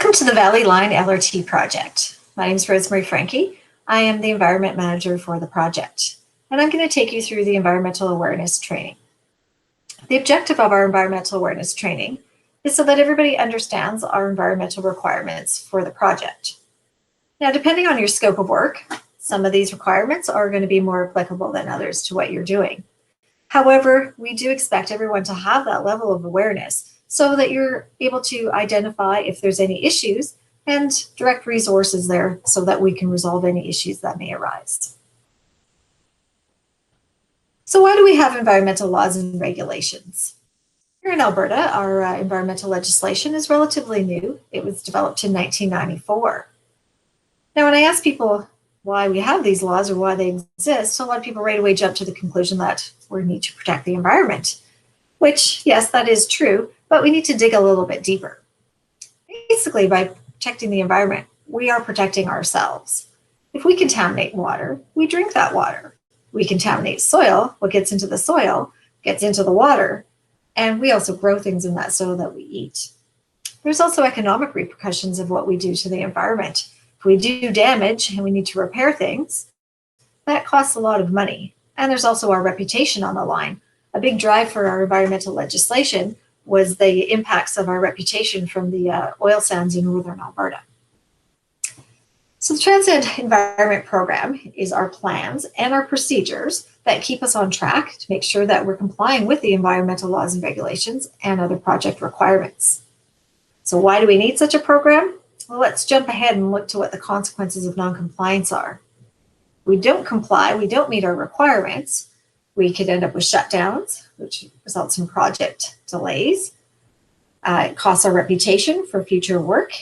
Welcome to the Valley Line LRT project. My name is Rosemary Franke. I am the environment manager for the project, and I'm going to take you through the environmental awareness training. The objective of our environmental awareness training is so that everybody understands our environmental requirements for the project. Now, depending on your scope of work, some of these requirements are going to be more applicable than others to what you're doing. However, we do expect everyone to have that level of awareness so that you're able to identify if there's any issues and direct resources there so that we can resolve any issues that may arise. So why do we have environmental laws and regulations? Here in Alberta, our environmental legislation is relatively new. It was developed in 1994. Now, when I ask people why we have these laws or why they exist, a lot of people right away jump to the conclusion that we need to protect the environment, which, yes, that is true, but we need to dig a little bit deeper. Basically, by protecting the environment, we are protecting ourselves. If we contaminate water, we drink that water. We contaminate soil, what gets into the soil gets into the water, and we also grow things in that soil that we eat. There's also economic repercussions of what we do to the environment. If we do damage and we need to repair things, that costs a lot of money. And there's also our reputation on the line. A big drive for our environmental legislation was the impacts of our reputation from the oil sands in northern Alberta. So the Transit Environment Program is our plans and our procedures that keep us on track to make sure that we're complying with the environmental laws and regulations and other project requirements. So why do we need such a program? Well, let's jump ahead and look to what the consequences of non-compliance are. We don't comply, we don't meet our requirements, we could end up with shutdowns, which results in project delays. It costs our reputation for future work.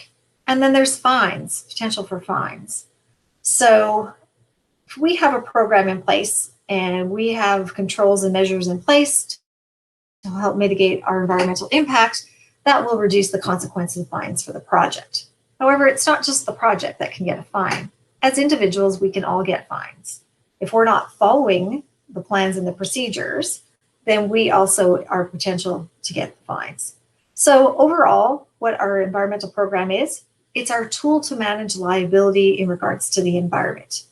And then there's fines, potential for fines. So if we have a program in place and we have controls and measures in place to help mitigate our environmental impact, that will reduce the consequences of fines for the project. However, it's not just the project that can get a fine. As individuals, we can all get fines. If we're not following the plans and the procedures, then we also are potential to get the fines. So overall, what our environmental program is, it's our tool to manage liability in regards to the environment.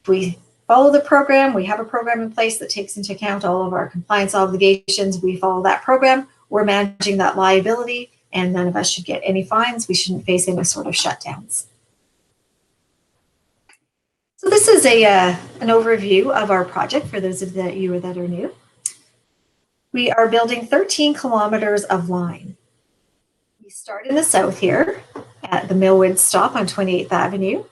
If we follow the program, we have a program in place that takes into account all of our compliance obligations, we follow that program, we're managing that liability, and none of us should get any fines. We shouldn't face any sort of shutdowns. So this is an overview of our project for those of you that are new. We are building 13 kilometers of line. We start in the south here at the Millwood stop on 28th Avenue,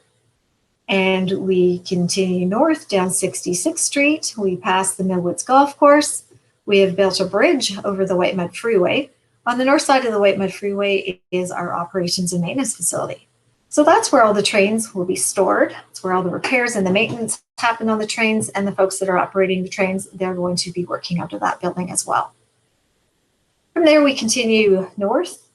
and we continue north down 66th Street. We pass the Millwoods Golf Course. We have built a bridge over the White Mud Freeway. On the north side of the White Mud Freeway is our operations and maintenance facility. So that's where all the trains will be stored. It's where all the repairs and the maintenance happen on the trains, and the folks that are operating the trains, they're going to be working out of that building as well. From there, we continue north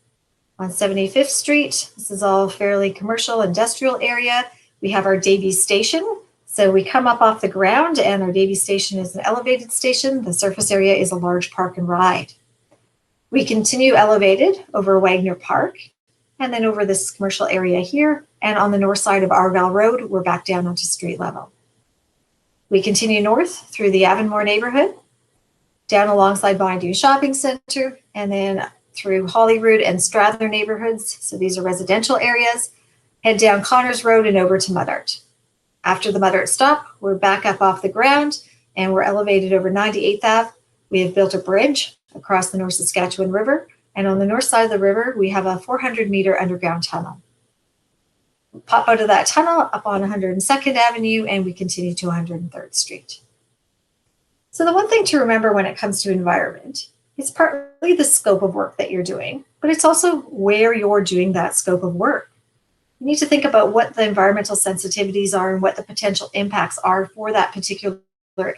on 75th Street. This is all fairly commercial, industrial area. We have our Davies Station. So we come up off the ground, and our Davies Station is an elevated station. The surface area is a large park and ride. We continue elevated over Wagner Park, and then over this commercial area here, and on the north side of Argyle Road, we're back down onto street level. We continue north through the Avonmore neighborhood, down alongside Bonnie Shopping Center, and then through Holyrood and Strathern neighborhoods. So these are residential areas. Head down Connors Road and over to Muddart. After the Muddart stop, we're back up off the ground, and we're elevated over 98th Ave. We have built a bridge across the North Saskatchewan River, and on the north side of the river, we have a 400-meter underground tunnel. We pop out of that tunnel up on 102nd Avenue, and we continue to 103rd Street. So the one thing to remember when it comes to environment, it's partly the scope of work that you're doing, but it's also where you're doing that scope of work. You need to think about what the environmental sensitivities are and what the potential impacts are for that particular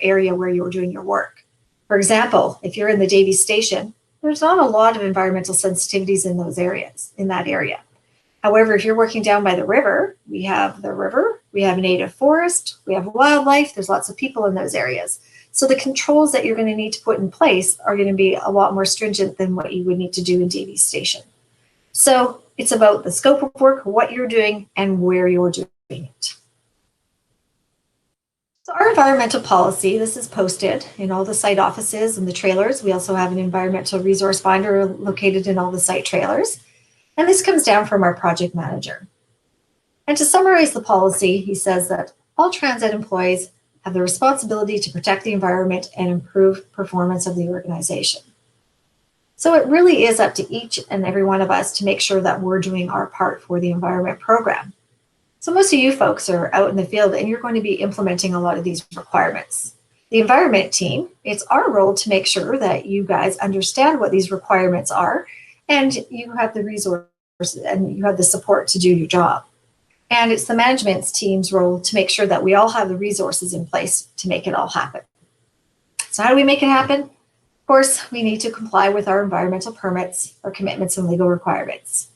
area where you're doing your work. For example, if you're in the Davies Station, there's not a lot of environmental sensitivities in those areas, in that area. However, if you're working down by the river, we have native forest, we have wildlife, there's lots of people in those areas. So the controls that you're going to need to put in place are going to be a lot more stringent than what you would need to do in Davies Station. So it's about the scope of work, what you're doing, and where you're doing it. So our environmental policy, this is posted in all the site offices and the trailers. We also have an environmental resource binder located in all the site trailers. And this comes down from our project manager. And to summarize the policy, he says that all Transat employees have the responsibility to protect the environment and improve performance of the organization. So it really is up to each and every one of us to make sure that we're doing our part for the environment program. So most of you folks are out in the field and you're going to be implementing a lot of these requirements. The environment team, it's our role to make sure that you guys understand what these requirements are and you have the resources and you have the support to do your job. And it's the management team's role to make sure that we all have the resources in place to make it all happen. So how do we make it happen? Of course, we need to comply with our environmental permits, our commitments, and legal requirements.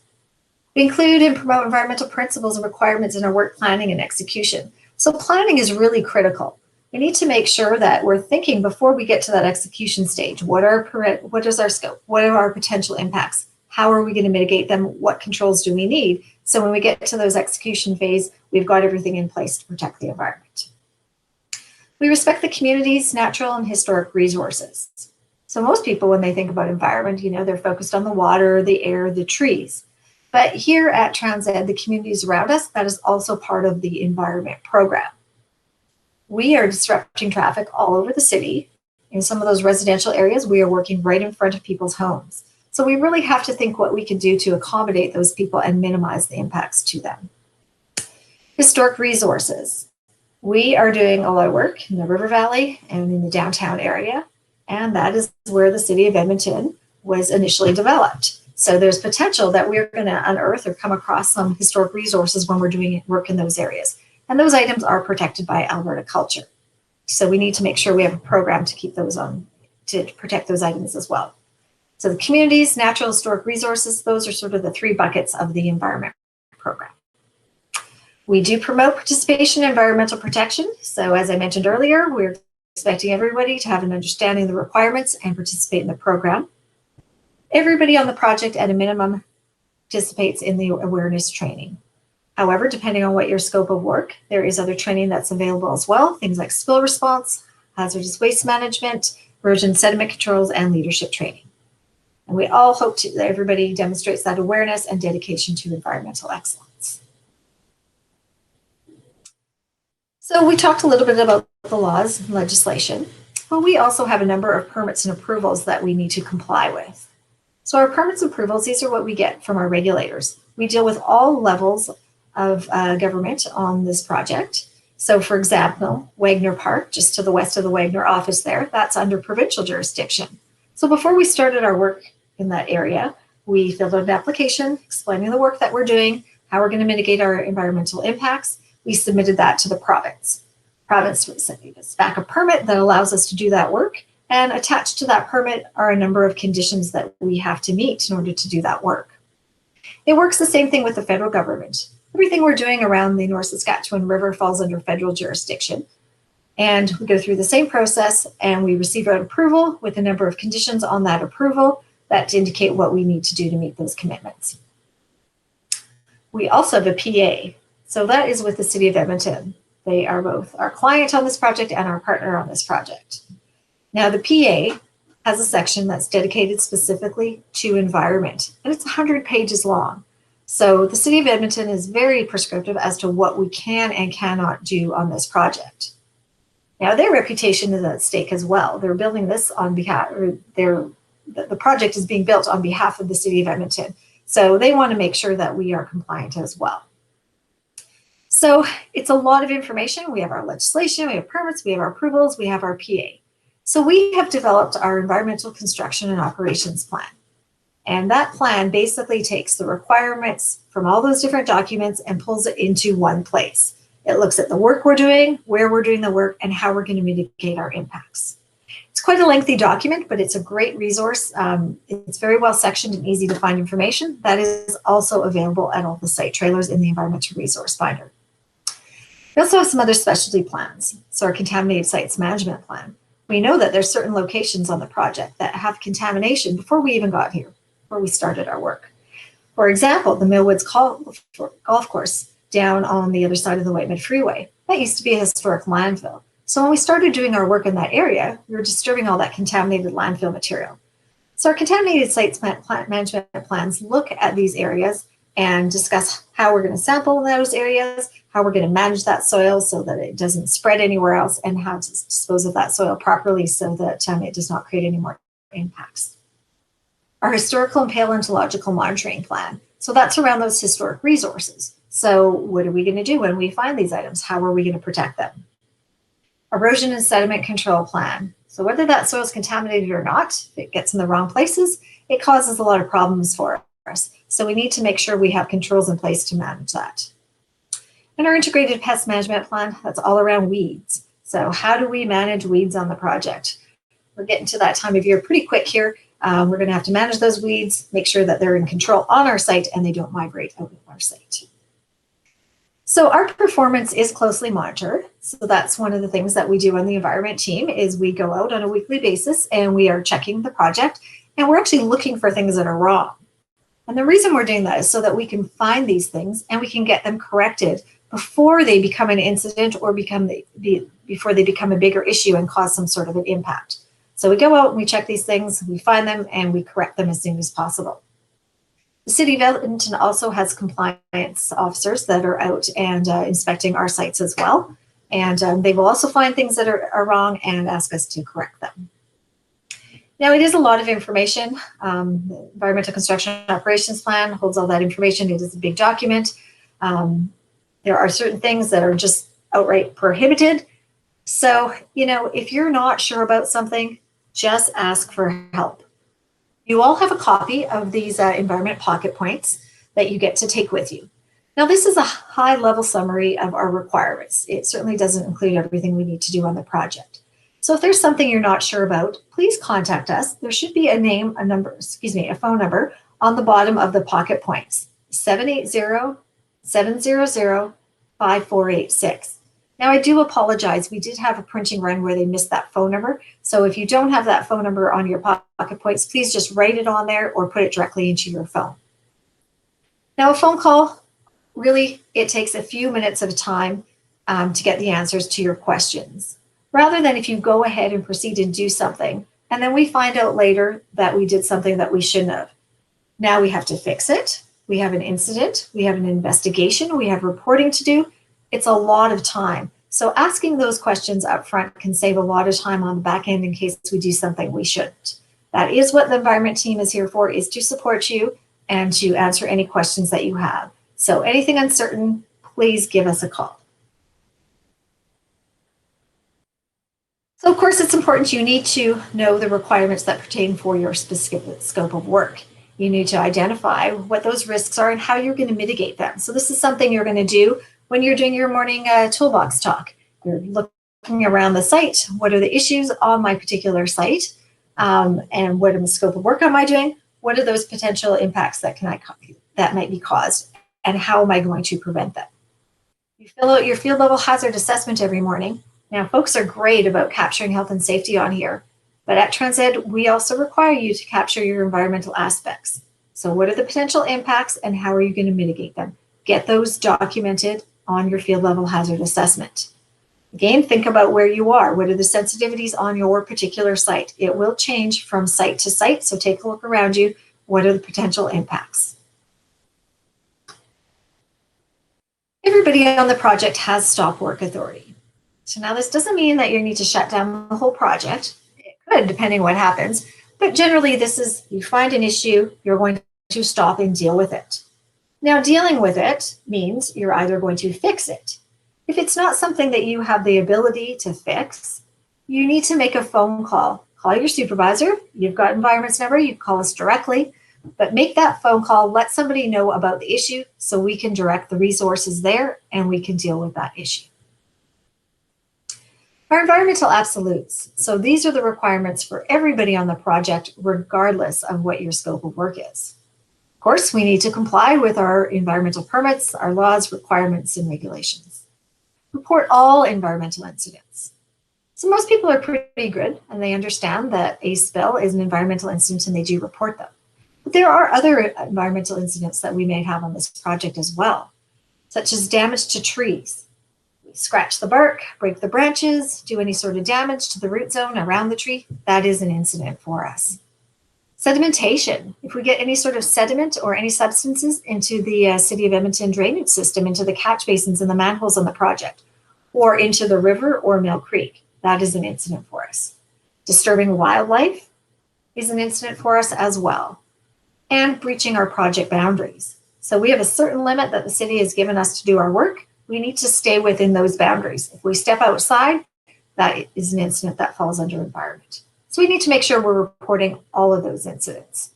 We include and promote environmental principles and requirements in our work planning and execution. So planning is really critical. We need to make sure that we're thinking before we get to that execution stage. What is our scope? What are our potential impacts? How are we going to mitigate them? What controls do we need? So when we get to those execution phase, we've got everything in place to protect the environment. We respect the community's natural and historic resources. So most people, when they think about environment, they're focused on the water, the air, the trees. But here at Transat, the communities around us, that is also part of the environment program. We are disrupting traffic all over the city. In some of those residential areas, we are working right in front of people's homes. So we really have to think what we can do to accommodate those people and minimize the impacts to them. Historic resources. We are doing a lot of work in the River Valley and in the downtown area, and that is where the city of Edmonton was initially developed. So there's potential that we're going to unearth or come across some historic resources when we're doing work in those areas. And those items are protected by Alberta culture. So we need to make sure we have a program to keep those on, to protect those items as well. So the communities, natural historic resources, those are sort of the three buckets of the environment program. We do promote participation in environmental protection. So as I mentioned earlier, we're expecting everybody to have an understanding of the requirements and participate in the program. Everybody on the project at a minimum participates in the awareness training. However, depending on what your scope of work, there is other training that's available as well, things like spill response, hazardous waste management, erosion sediment controls, and leadership training. And we all hope that everybody demonstrates that awareness and dedication to environmental excellence. So we talked a little bit about the laws and legislation, but we also have a number of permits and approvals that we need to comply with. So our permits and approvals, these are what we get from our regulators. We deal with all levels of government on this project. So for example, Wagner Park, just to the west of the Wagner office there, that's under provincial jurisdiction. So before we started our work in that area, we filled out an application explaining the work that we're doing, how we're going to mitigate our environmental impacts. We submitted that to the province. Province sent us back a permit that allows us to do that work. And attached to that permit are a number of conditions that we have to meet in order to do that work. It works the same thing with the federal government. Everything we're doing around the North Saskatchewan River falls under federal jurisdiction. And we go through the same process and we receive an approval with a number of conditions on that approval that indicate what we need to do to meet those commitments. We also have a PA. So that is with the City of Edmonton. They are both our client on this project and our partner on this project. Now, the PA has a section that's dedicated specifically to environment, and it's 100 pages long. So the City of Edmonton is very prescriptive as to what we can and cannot do on this project. Now, their reputation is at stake as well. They're building this on behalf, or the project is being built on behalf of the City of Edmonton. So they want to make sure that we are compliant as well. So it's a lot of information. We have our legislation, we have permits, we have our approvals, we have our PA. So we have developed our environmental construction and operations plan. And that plan basically takes the requirements from all those different documents and pulls it into one place. It looks at the work we're doing, where we're doing the work, and how we're going to mitigate our impacts. It's quite a lengthy document, but it's a great resource. It's very well sectioned and easy to find information. That is also available at all the site trailers in the environmental resource binder. We also have some other specialty plans. So our contaminated sites management plan. We know that there's certain locations on the project that have contamination before we even got here, before we started our work. For example, the Millwoods Golf Course down on the other side of the Whiteman Freeway. That used to be a historic landfill. So when we started doing our work in that area, we were disturbing all that contaminated landfill material. So our contaminated sites plant management plans look at these areas and discuss how we're going to sample those areas, how we're going to manage that soil so that it doesn't spread anywhere else, and how to dispose of that soil properly so that it does not create any more impacts. Our historical and paleontological monitoring plan. So that's around those historic resources. So what are we going to do when we find these items? How are we going to protect them? Erosion and sediment control plan. So whether that soil is contaminated or not, if it gets in the wrong places, it causes a lot of problems for us. So we need to make sure we have controls in place to manage that. And our integrated pest management plan, that's all around weeds. So how do we manage weeds on the project? We're getting to that time of year pretty quick here. We're going to have to manage those weeds, make sure that they're in control on our site and they don't migrate out of our site. So our performance is closely monitored. So that's one of the things that we do on the environment team is we go out on a weekly basis and we are checking the project and we're actually looking for things that are wrong. And the reason we're doing that is so that we can find these things and we can get them corrected before they become an incident or before they become a bigger issue and cause some sort of an impact. So we go out and we check these things, we find them, and we correct them as soon as possible. The City of Edmonton also has compliance officers that are out and inspecting our sites as well. And they will also find things that are wrong and ask us to correct them. Now, it is a lot of information. The Environmental Construction Operations Plan holds all that information. It is a big document. There are certain things that are just outright prohibited. So, if you're not sure about something, just ask for help. You all have a copy of these environment pocket points that you get to take with you. Now, this is a high-level summary of our requirements. It certainly doesn't include everything we need to do on the project. So if there's something you're not sure about, please contact us. There should be a phone number on the bottom of the pocket points, 780-700-5486. Now, I do apologize. We did have a printing run where they missed that phone number. So if you don't have that phone number on your pocket points, please just write it on there or put it directly into your phone. Now, a phone call, really, it takes a few minutes of time to get the answers to your questions. Rather than if you go ahead and proceed and do something, and then we find out later that we did something that we shouldn't have. Now we have to fix it. We have an incident. We have an investigation. We have reporting to do. It's a lot of time. So asking those questions up front can save a lot of time on the back end in case we do something we shouldn't. That is what the environment team is here for, is to support you and to answer any questions that you have. So anything uncertain, please give us a call. So of course, it's important you need to know the requirements that pertain for your specific scope of work. You need to identify what those risks are and how you're going to mitigate them. So this is something you're going to do when you're doing your morning toolbox talk. You're looking around the site. What are the issues on my particular site? And what in the scope of work am I doing? What are those potential impacts that might be caused? And how am I going to prevent them? You fill out your field level hazard assessment every morning. Now, folks are great about capturing health and safety on here, but at TransEd, we also require you to capture your environmental aspects. So what are the potential impacts and how are you going to mitigate them? Get those documented on your field level hazard assessment. Again, think about where you are. What are the sensitivities on your particular site? It will change from site to site, so take a look around you. What are the potential impacts? Everybody on the project has stop work authority. So now this doesn't mean that you need to shut down the whole project. It could, depending what happens. But generally, this is, you find an issue, you're going to stop and deal with it. Now, dealing with it means you're either going to fix it. If it's not something that you have the ability to fix, you need to make a phone call. Call your supervisor. You've got Environment's number. You can call us directly. But make that phone call. Let somebody know about the issue so we can direct the resources there and we can deal with that issue. Our environmental absolutes. So these are the requirements for everybody on the project, regardless of what your scope of work is. Of course, we need to comply with our environmental permits, our laws, requirements, and regulations. Report all environmental incidents. So most people are pretty good and they understand that a spill is an environmental incident and they do report them. But there are other environmental incidents that we may have on this project as well, such as damage to trees. We scratch the bark, break the branches, do any sort of damage to the root zone around the tree. That is an incident for us. Sedimentation. If we get any sort of sediment or any substances into the City of Edmonton drainage system, into the catch basins and the manholes on the project, or into the river or Mill Creek, that is an incident for us. Disturbing wildlife is an incident for us as well. And breaching our project boundaries. So we have a certain limit that the city has given us to do our work. We need to stay within those boundaries. If we step outside, that is an incident that falls under environment. So we need to make sure we're reporting all of those incidents.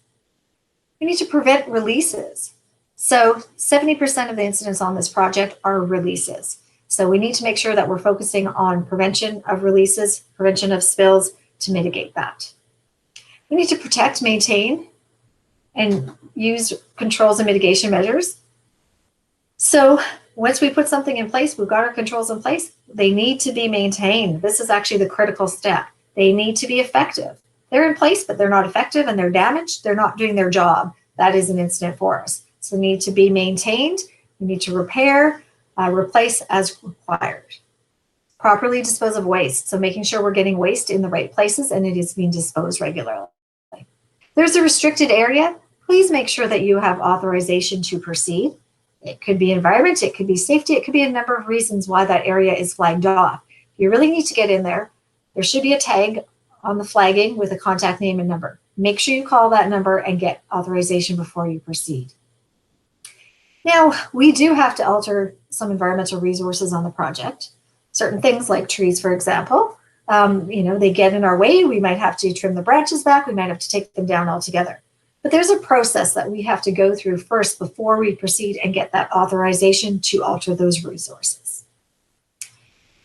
We need to prevent releases. So 70% of the incidents on this project are releases. So we need to make sure that we're focusing on prevention of releases, prevention of spills to mitigate that. We need to protect, maintain, and use controls and mitigation measures. So once we put something in place, we've got our controls in place, they need to be maintained. This is actually the critical step. They need to be effective. They're in place, but they're not effective and they're damaged. They're not doing their job. That is an incident for us. So they need to be maintained. We need to repair, replace as required. Properly dispose of waste. So making sure we're getting waste in the right places and it is being disposed regularly. There's a restricted area. Please make sure that you have authorization to proceed. It could be environment, it could be safety, it could be a number of reasons why that area is flagged off. You really need to get in there. There should be a tag on the flagging with a contact name and number. Make sure you call that number and get authorization before you proceed. Now, we do have to alter some environmental resources on the project. Certain things like trees, for example, they get in our way. We might have to trim the branches back. We might have to take them down altogether. But there's a process that we have to go through first before we proceed and get that authorization to alter those resources.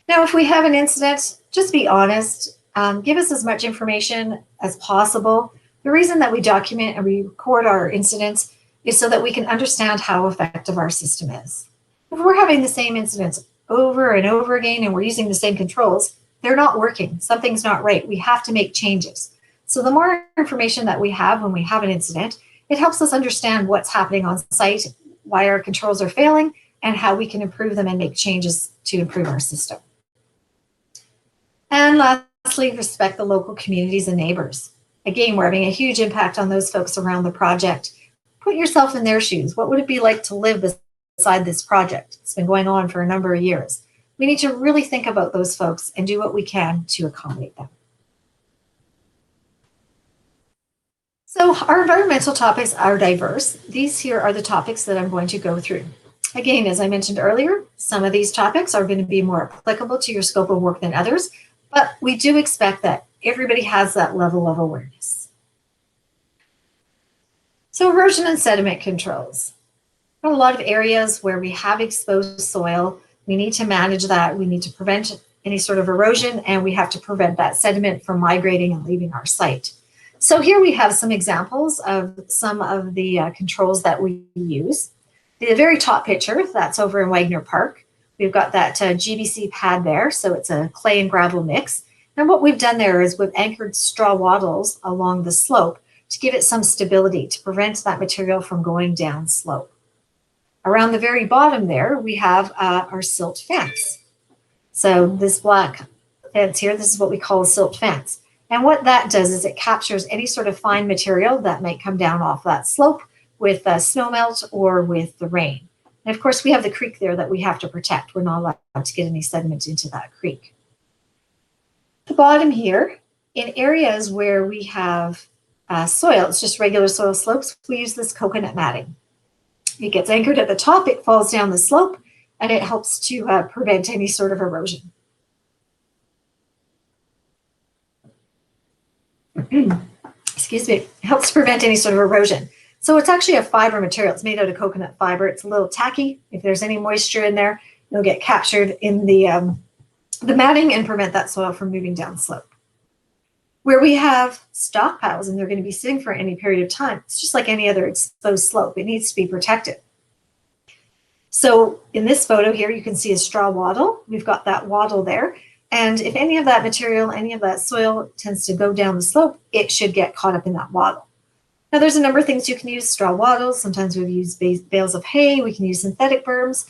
Now, if we have an incident, just be honest. Give us as much information as possible. The reason that we document and we record our incidents is so that we can understand how effective our system is. If we're having the same incidents over and over again and we're using the same controls, they're not working. Something's not right. We have to make changes. So the more information that we have when we have an incident, it helps us understand what's happening on site, why our controls are failing, and how we can improve them and make changes to improve our system. And lastly, respect the local communities and neighbors. Again, we're having a huge impact on those folks around the project. Put yourself in their shoes. What would it be like to live beside this project? It's been going on for a number of years. We need to really think about those folks and do what we can to accommodate them. So our environmental topics are diverse. These here are the topics that I'm going to go through. Again, as I mentioned earlier, some of these topics are going to be more applicable to your scope of work than others, but we do expect that everybody has that level of awareness. So erosion and sediment controls. There are a lot of areas where we have exposed soil. We need to manage that. We need to prevent any sort of erosion, and we have to prevent that sediment from migrating and leaving our site. So here we have some examples of some of the controls that we use. The very top picture, that's over in Wagner Park. We've got that GBC pad there, so it's a clay and gravel mix. And what we've done there is we've anchored straw wattles along the slope to give it some stability, to prevent that material from going down slope. Around the very bottom there, we have our silt fence. So this black fence here, this is what we call a silt fence. And what that does is it captures any sort of fine material that might come down off that slope with snow melt or with the rain. And of course, we have the creek there that we have to protect. We're not allowed to get any sediment into that creek. The bottom here, in areas where we have soil, it's just regular soil slopes, we use this coconut matting. It gets anchored at the top, it falls down the slope, and it helps to prevent any sort of erosion. Excuse me, it helps prevent any sort of erosion. So it's actually a fiber material. It's made out of coconut fiber. It's a little tacky. If there's any moisture in there, it'll get captured in the matting and prevent that soil from moving down slope. Where we have stockpiles and they're going to be sitting for any period of time, it's just like any other exposed slope. It needs to be protected. So in this photo here, you can see a straw wattle. We've got that wattle there. And if any of that material, any of that soil tends to go down the slope, it should get caught up in that wattle. Now there's a number of things you can use: straw wattles, sometimes we've used bales of hay, we can use synthetic berms.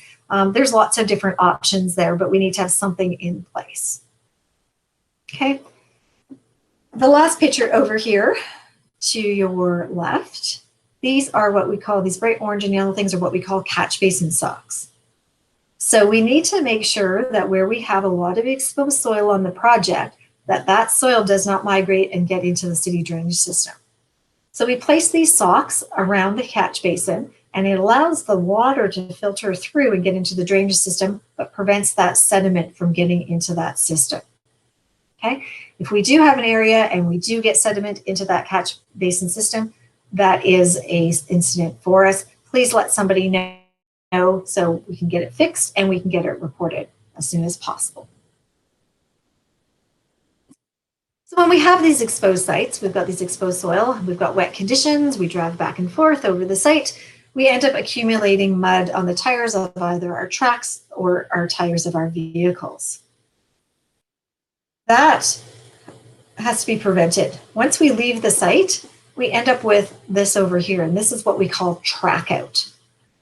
There's lots of different options there, but we need to have something in place. Okay, the last picture over here to your left, these are what we call, these bright orange and yellow things are what we call catch basin socks. So we need to make sure that where we have a lot of exposed soil on the project, that soil does not migrate and get into the city drainage system. So we place these socks around the catch basin, and it allows the water to filter through and get into the drainage system, but prevents that sediment from getting into that system. Okay, if we do have an area and we do get sediment into that catch basin system, that is an incident for us. Please let somebody know so we can get it fixed and we can get it reported as soon as possible. So when we have these exposed sites, we've got these exposed soil, we've got wet conditions, we drive back and forth over the site, we end up accumulating mud on the tires of either our tracks or our tires of our vehicles. That has to be prevented. Once we leave the site, we end up with this over here, and this is what we call track out.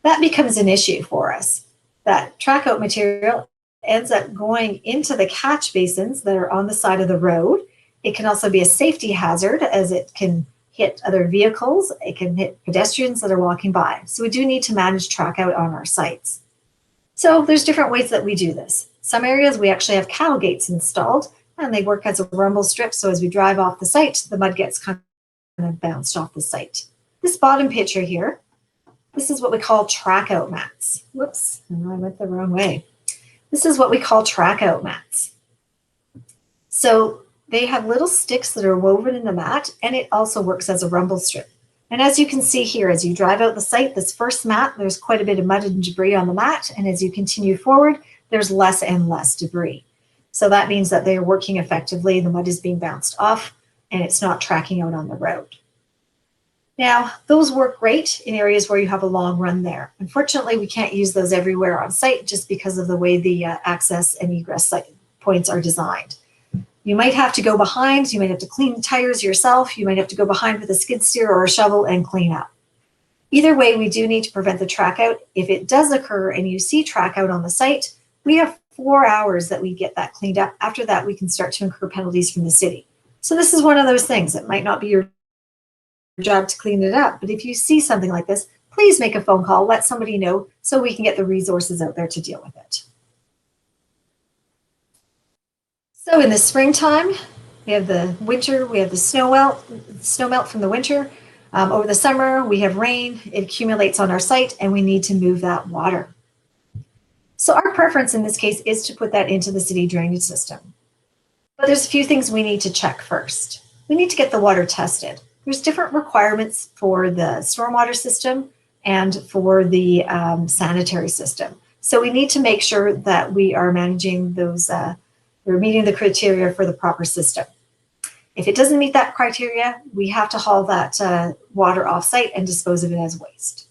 That becomes an issue for us. That track out material ends up going into the catch basins that are on the side of the road. It can also be a safety hazard, as it can hit other vehicles. It can hit pedestrians that are walking by. So we do need to manage track out on our sites. So there's different ways that we do this. Some areas we actually have cattle gates installed, and they work as a rumble strip. So as we drive off the site, the mud gets kind of bounced off the site. This bottom picture here, this is what we call track out mats. Whoops, I went the wrong way. This is what we call track out mats. So they have little sticks that are woven in the mat, and it also works as a rumble strip. And as you can see here, as you drive out the site, this first mat, there's quite a bit of mud and debris on the mat. And as you continue forward, there's less and less debris. So that means that they're working effectively. The mud is being bounced off and it's not tracking out on the road. Now, those work great in areas where you have a long run there. Unfortunately, we can't use those everywhere on site just because of the way the access and egress site points are designed. You might have to go behind, you might have to clean tires yourself, you might have to go behind with a skid steer or a shovel and clean up. Either way, we do need to prevent the track out. If it does occur and you see track out on the site, we have 4 hours that we get that cleaned up. After that, we can start to incur penalties from the city. So this is one of those things. It might not be your job to clean it up, but if you see something like this, please make a phone call, let somebody know so we can get the resources out there to deal with it. So in the springtime, we have the winter, we have the snow melt from the winter. Over the summer, we have rain, it accumulates on our site, and we need to move that water. So our preference in this case is to put that into the city drainage system. But there's a few things we need to check first. We need to get the water tested. There's different requirements for the stormwater system and for the sanitary system. So we need to make sure that we are managing those, we're meeting the criteria for the proper system. If it doesn't meet that criteria, we have to haul that water off-site and dispose of it as waste.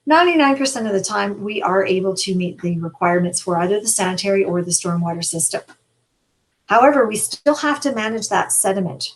99% of the time, we are able to meet the requirements for either the sanitary or the stormwater system. However, we still have to manage that sediment.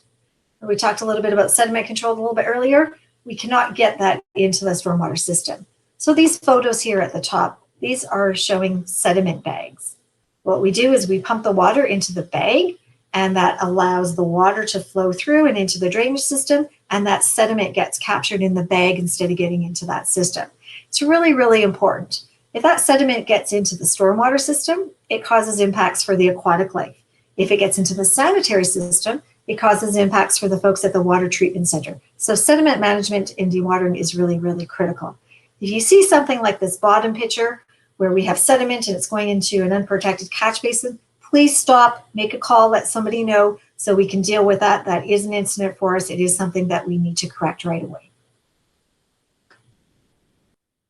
We talked a little bit about sediment control a little bit earlier. We cannot get that into the stormwater system. So these photos here at the top, these are showing sediment bags. What we do is we pump the water into the bag, and that allows the water to flow through and into the drainage system, and that sediment gets captured in the bag instead of getting into that system. It's really, really important. If that sediment gets into the stormwater system, it causes impacts for the aquatic life. If it gets into the sanitary system, it causes impacts for the folks at the water treatment center. So sediment management in dewatering is really, really critical. If you see something like this bottom picture where we have sediment and it's going into an unprotected catch basin, please stop, make a call, let somebody know so we can deal with that. That is an incident for us. It is something that we need to correct right away.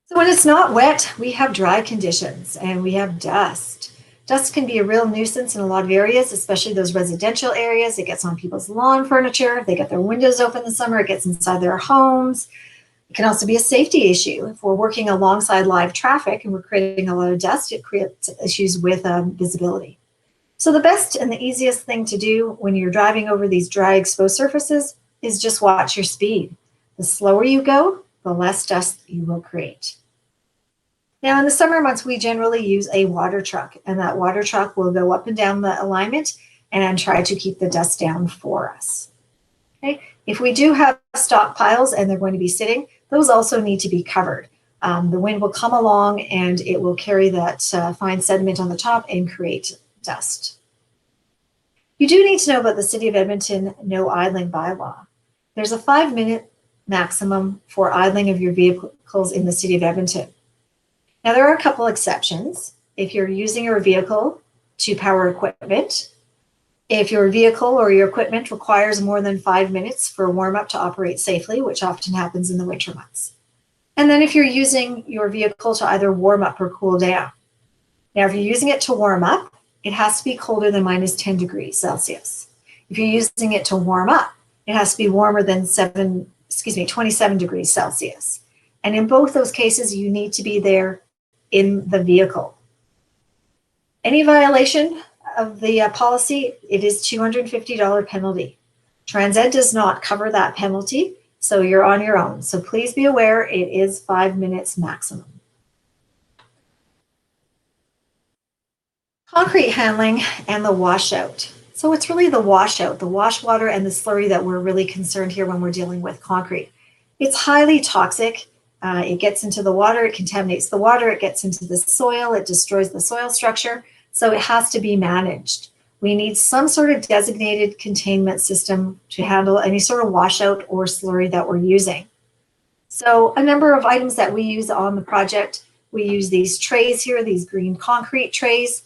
So when it's not wet, we have dry conditions and we have dust. Dust can be a real nuisance in a lot of areas, especially those residential areas. It gets on people's lawn furniture. They get their windows open in the summer. It gets inside their homes. It can also be a safety issue. If we're working alongside live traffic and we're creating a lot of dust, it creates issues with visibility. So the best and the easiest thing to do when you're driving over these dry exposed surfaces is just watch your speed. The The slower you go, the less dust you will create. Now in the summer months, we generally use a water truck, and that water truck will go up and down the alignment and try to keep the dust down for us. Okay? If we do have stockpiles and they're going to be sitting, those also need to be covered. The wind will come along and it will carry that fine sediment on the top and create dust. You do need to know about the City of Edmonton no idling bylaw. There's a 5-minute maximum for idling of your vehicles in the City of Edmonton. Now there are a couple exceptions. If you're using your vehicle to power equipment, if your vehicle or your equipment requires more than 5 minutes for warm up to operate safely, which often happens in the winter months. And then if you're using your vehicle to either warm up or cool down. Now, if you're using it to warm up, it has to be colder than -10 degrees Celsius. If you're using it to warm up, it has to be warmer than 27 degrees Celsius. And in both those cases, you need to be there in the vehicle. Any violation of the policy, it is $250 penalty. TransEd does not cover that penalty, so you're on your own. So please be aware, it is 5 minutes maximum. Concrete handling and the washout. So it's really the washout, the wash water and the slurry that we're really concerned here when we're dealing with concrete. It's highly toxic. It gets into the water, it contaminates the water, it gets into the soil, it destroys the soil structure. So it has to be managed. We need some sort of designated containment system to handle any sort of washout or slurry that we're using. So a number of items that we use on the project, we use these trays here, these green concrete trays.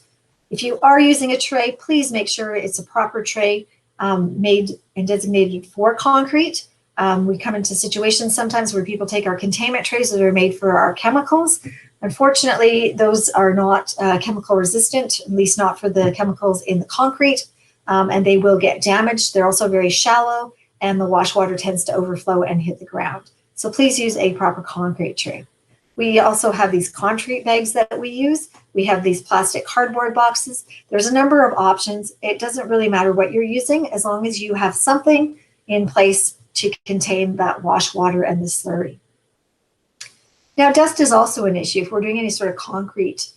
If you are using a tray, please make sure it's a proper tray made and designated for concrete. We come into situations sometimes where people take our containment trays that are made for our chemicals. Unfortunately, those are not chemical resistant, at least not for the chemicals in the concrete, and they will get damaged. They're also very shallow, and the wash water tends to overflow and hit the ground. So please use a proper concrete tray. We also have these concrete bags that we use. We have these plastic cardboard boxes. There's a number of options. It doesn't really matter what you're using as long as you have something in place to contain that wash water and the slurry. Now, dust is also an issue. If we're doing any sort of concrete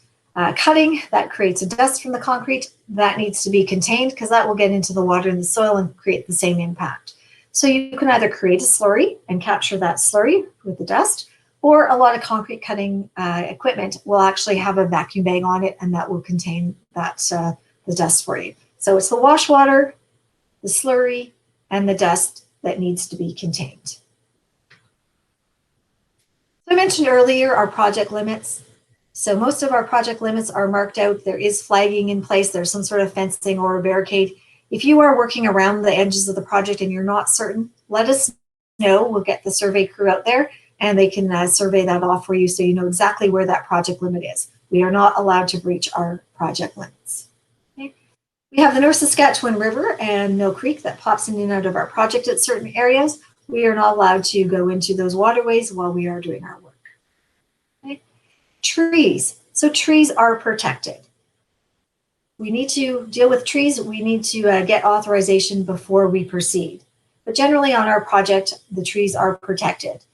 cutting that creates a dust from the concrete, that needs to be contained because that will get into the water and the soil and create the same impact. So you can either create a slurry and capture that slurry with the dust, or a lot of concrete cutting equipment will actually have a vacuum bag on it and that will contain that the dust for you. So it's the wash water, the slurry, and the dust that needs to be contained. So I mentioned earlier our project limits. So most of our project limits are marked out. There is flagging in place. There's some sort of fencing or a barricade. If you are working around the edges of the project and you're not certain, let us know. We'll get the survey crew out there and they can survey that off for you so you know exactly where that project limit is. We are not allowed to breach our project limits. Okay. We have the North Saskatchewan River and Mill Creek that pops in and out of our project at certain areas. We are not allowed to go into those waterways while we are doing our work. Okay. Trees. So trees are protected. We need to deal with trees. We need to get authorization before we proceed. But generally on our project, the trees are protected.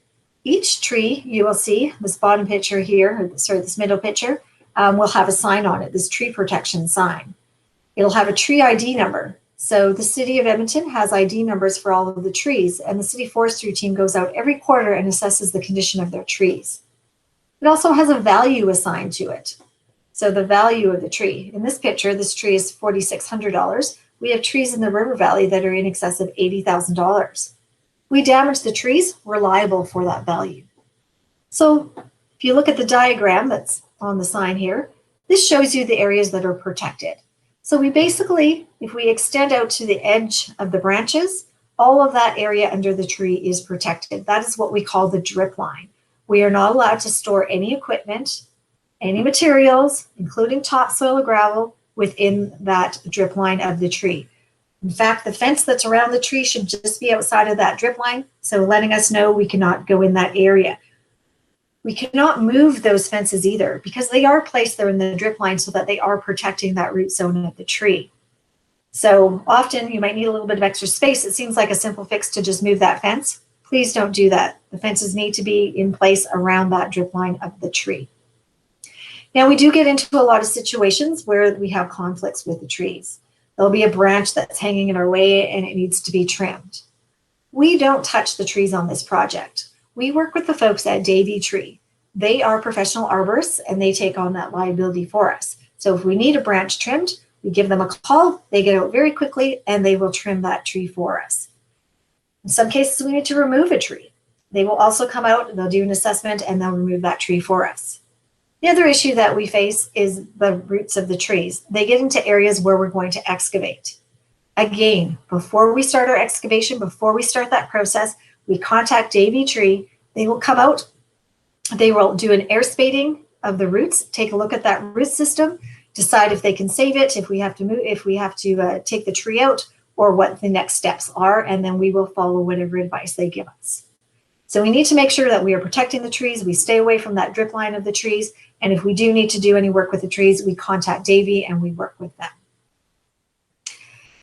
Each tree, you will see, this bottom picture here, or sorry, this middle picture, will have a sign on it, this tree protection sign. It'll have a tree ID number. So the City of Edmonton has ID numbers for all of the trees, and the City Forestry team goes out every quarter and assesses the condition of their trees. It also has a value assigned to it. So the value of the tree. In this picture, this tree is $4,600. We have trees in the river valley that are in excess of $80,000. We damage the trees, we're liable for that value. So if you look at the diagram that's on the sign here, this shows you the areas that are protected. So we basically, if we extend out to the edge of the branches, all of that area under the tree is protected. That is what we call the drip line. We are not allowed to store any equipment, any materials, including topsoil or gravel, within that drip line of the tree. In fact, the fence that's around the tree should just be outside of that drip line, so letting us know we cannot go in that area. We cannot move those fences either because they are placed there in the drip line so that they are protecting that root zone of the tree. So often you might need a little bit of extra space. It seems like a simple fix to just move that fence. Please don't do that. The fences need to be in place around that drip line of the tree. Now, we do get into a lot of situations where we have conflicts with the trees. There'll be a branch that's hanging in our way and it needs to be trimmed. We don't touch the trees on this project. We work with the folks at Davey Tree. They are professional arborists and they take on that liability for us. So if we need a branch trimmed, we give them a call, they get out very quickly and they will trim that tree for us. In some cases, we need to remove a tree. They will also come out, they'll do an assessment and they'll remove that tree for us. The other issue that we face is the roots of the trees. They get into areas where we're going to excavate. Again, before we start our excavation, before we start that process, we contact Davey Tree. They will come out, they will do an air spading of the roots, take a look at that root system, decide if they can save it, if we have to move, if we have to take the tree out, or what the next steps are, and then we will follow whatever advice they give us. So we need to make sure that we are protecting the trees, we stay away from that drip line of the trees, and if we do need to do any work with the trees, we contact Davey and we work with them.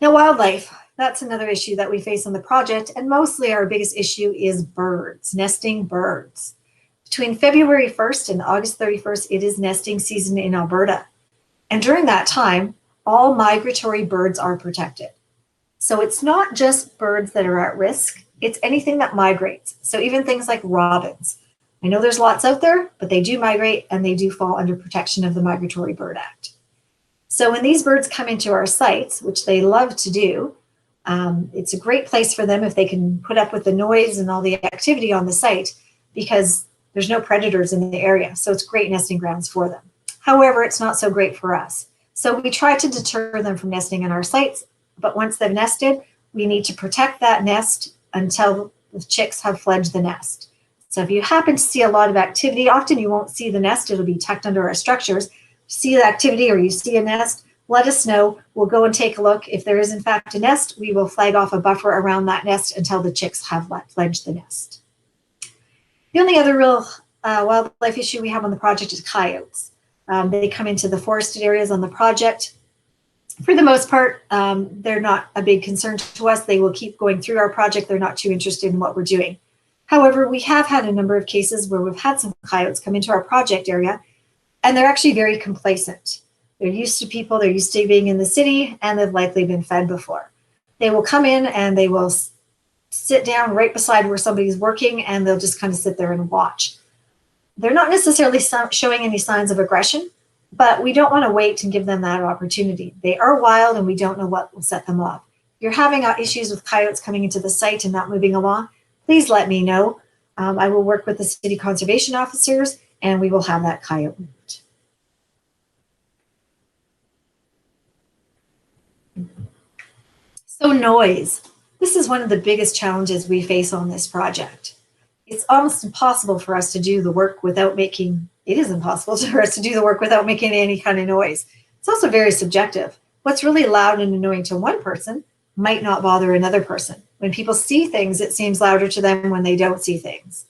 Now, wildlife, that's another issue that we face on the project, and mostly our biggest issue is birds, nesting birds. Between February 1st and August 31st, it is nesting season in Alberta. And during that time, all migratory birds are protected. So it's not just birds that are at risk, it's anything that migrates. So even things like robins. I know there's lots out there, but they do migrate and they do fall under protection of the Migratory Bird Act. So when these birds come into our sites, which they love to do, it's a great place for them if they can put up with the noise and all the activity on the site because there's no predators in the area. So it's great nesting grounds for them. However, it's not so great for us. So we try to deter them from nesting in our sites, but once they've nested, we need to protect that nest until the chicks have fledged the nest. So if you happen to see a lot of activity, often you won't see the nest, it'll be tucked under our structures. See the activity or you see a nest, let us know. We'll go and take a look. If there is in fact a nest, we will flag off a buffer around that nest until the chicks have fledged the nest. The only other real wildlife issue we have on the project is coyotes. They come into the forested areas on the project. For the most part, they're not a big concern to us. They will keep going through our project. They're not too interested in what we're doing. However, we have had a number of cases where we've had some coyotes come into our project area, and they're actually very complacent. They're used to people, they're used to being in the city, and they've likely been fed before. They will come in and they will sit down right beside where somebody's working, and they'll just kind of sit there and watch. They're not necessarily showing any signs of aggression, but we don't want to wait and give them that opportunity. They are wild and we don't know what will set them off. If you're having issues with coyotes coming into the site and not moving along, please let me know. I will work with the city conservation officers and we will have that coyote moved. So noise. This is one of the biggest challenges we face on this project. It's almost impossible for us to do the work without making, it is impossible for us to do the work without making any kind of noise. It's also very subjective. What's really loud and annoying to one person might not bother another person. When people see things, it seems louder to them when they don't see things.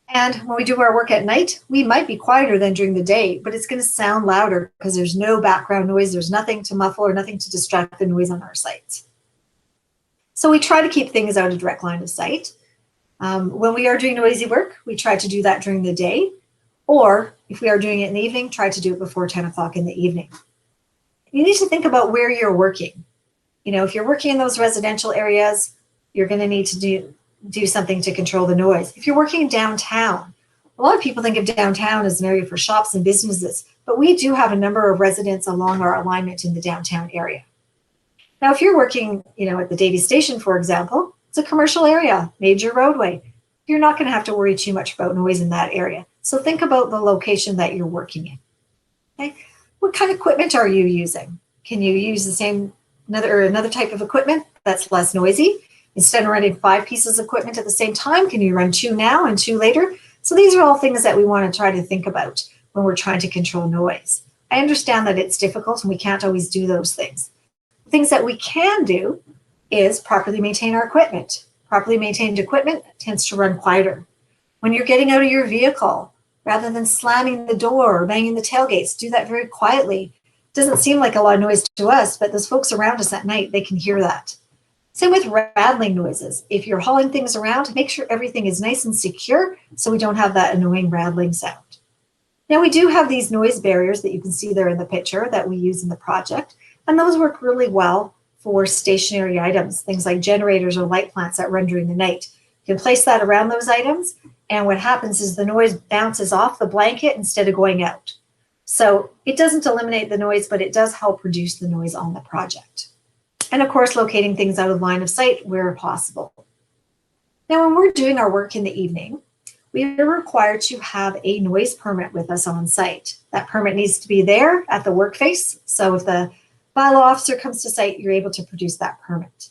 And when we do our work at night, we might be quieter than during the day, but it's going to sound louder because there's no background noise. There's nothing to muffle or nothing to distract the noise on our sites. So we try to keep things out of direct line of sight. When we are doing noisy work, we try to do that during the day, or if we are doing it in the evening, try to do it before 10 o'clock in the evening. You need to think about where you're working. You know, if you're working in those residential areas, you're going to need to do something to control the noise. If you're working downtown, a lot of people think of downtown as an area for shops and businesses, but we do have a number of residents along our alignment in the downtown area. Now, if you're working, at the Davey Station, for example, it's a commercial area, major roadway. You're not going to have to worry too much about noise in that area. So think about the location that you're working in. Okay? What kind of equipment are you using? Can you use the same another type of equipment that's less noisy? Instead of running 5 pieces of equipment at the same time, can you run 2 now and 2 later? So these are all things that we want to try to think about when we're trying to control noise. I understand that it's difficult and we can't always do those things. Things that we can do is properly maintain our equipment. Properly maintained equipment tends to run quieter. When you're getting out of your vehicle, rather than slamming the door or banging the tailgates, do that very quietly. It doesn't seem like a lot of noise to us, but those folks around us at night, they can hear that. Same with rattling noises. If you're hauling things around, make sure everything is nice and secure so we don't have that annoying rattling sound. Now we do have these noise barriers that you can see there in the picture that we use in the project, and those work really well for stationary items, things like generators or light plants that run during the night. You can place that around those items, and what happens is the noise bounces off the blanket instead of going out. So it doesn't eliminate the noise, but it does help reduce the noise on the project. And of course, locating things out of line of sight where possible. Now, when we're doing our work in the evening, we are required to have a noise permit with us on site. That permit needs to be there at the work face. So if the bylaw officer comes to site, you're able to produce that permit.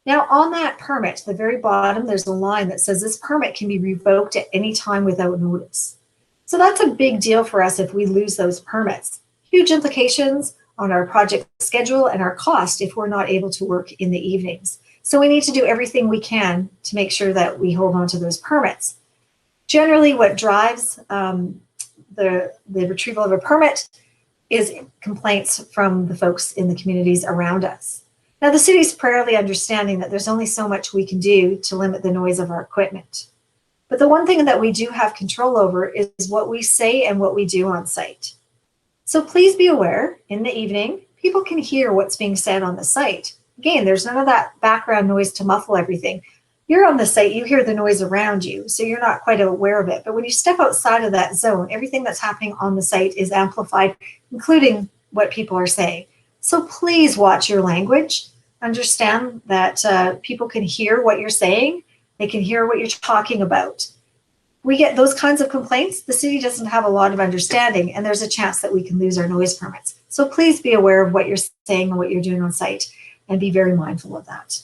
Now on that permit, the very bottom, there's a line that says this permit can be revoked at any time without notice. So that's a big deal for us if we lose those permits. Huge implications on our project schedule and our cost if we're not able to work in the evenings. So we need to do everything we can to make sure that we hold on to those permits. Generally, what drives the retrieval of a permit is complaints from the folks in the communities around us. Now, the city's fairly understanding that there's only so much we can do to limit the noise of our equipment. But the one thing that we do have control over is what we say and what we do on site. So please be aware, in the evening, people can hear what's being said on the site. Again, there's none of that background noise to muffle everything. You're on the site, you hear the noise around you, so you're not quite aware of it. But when you step outside of that zone, everything that's happening on the site is amplified, including what people are saying. So please watch your language. Understand that people can hear what you're saying. They can hear what you're talking about. We get those kinds of complaints. The city doesn't have a lot of understanding, and there's a chance that we can lose our noise permits. So please be aware of what you're saying and what you're doing on site, and be very mindful of that.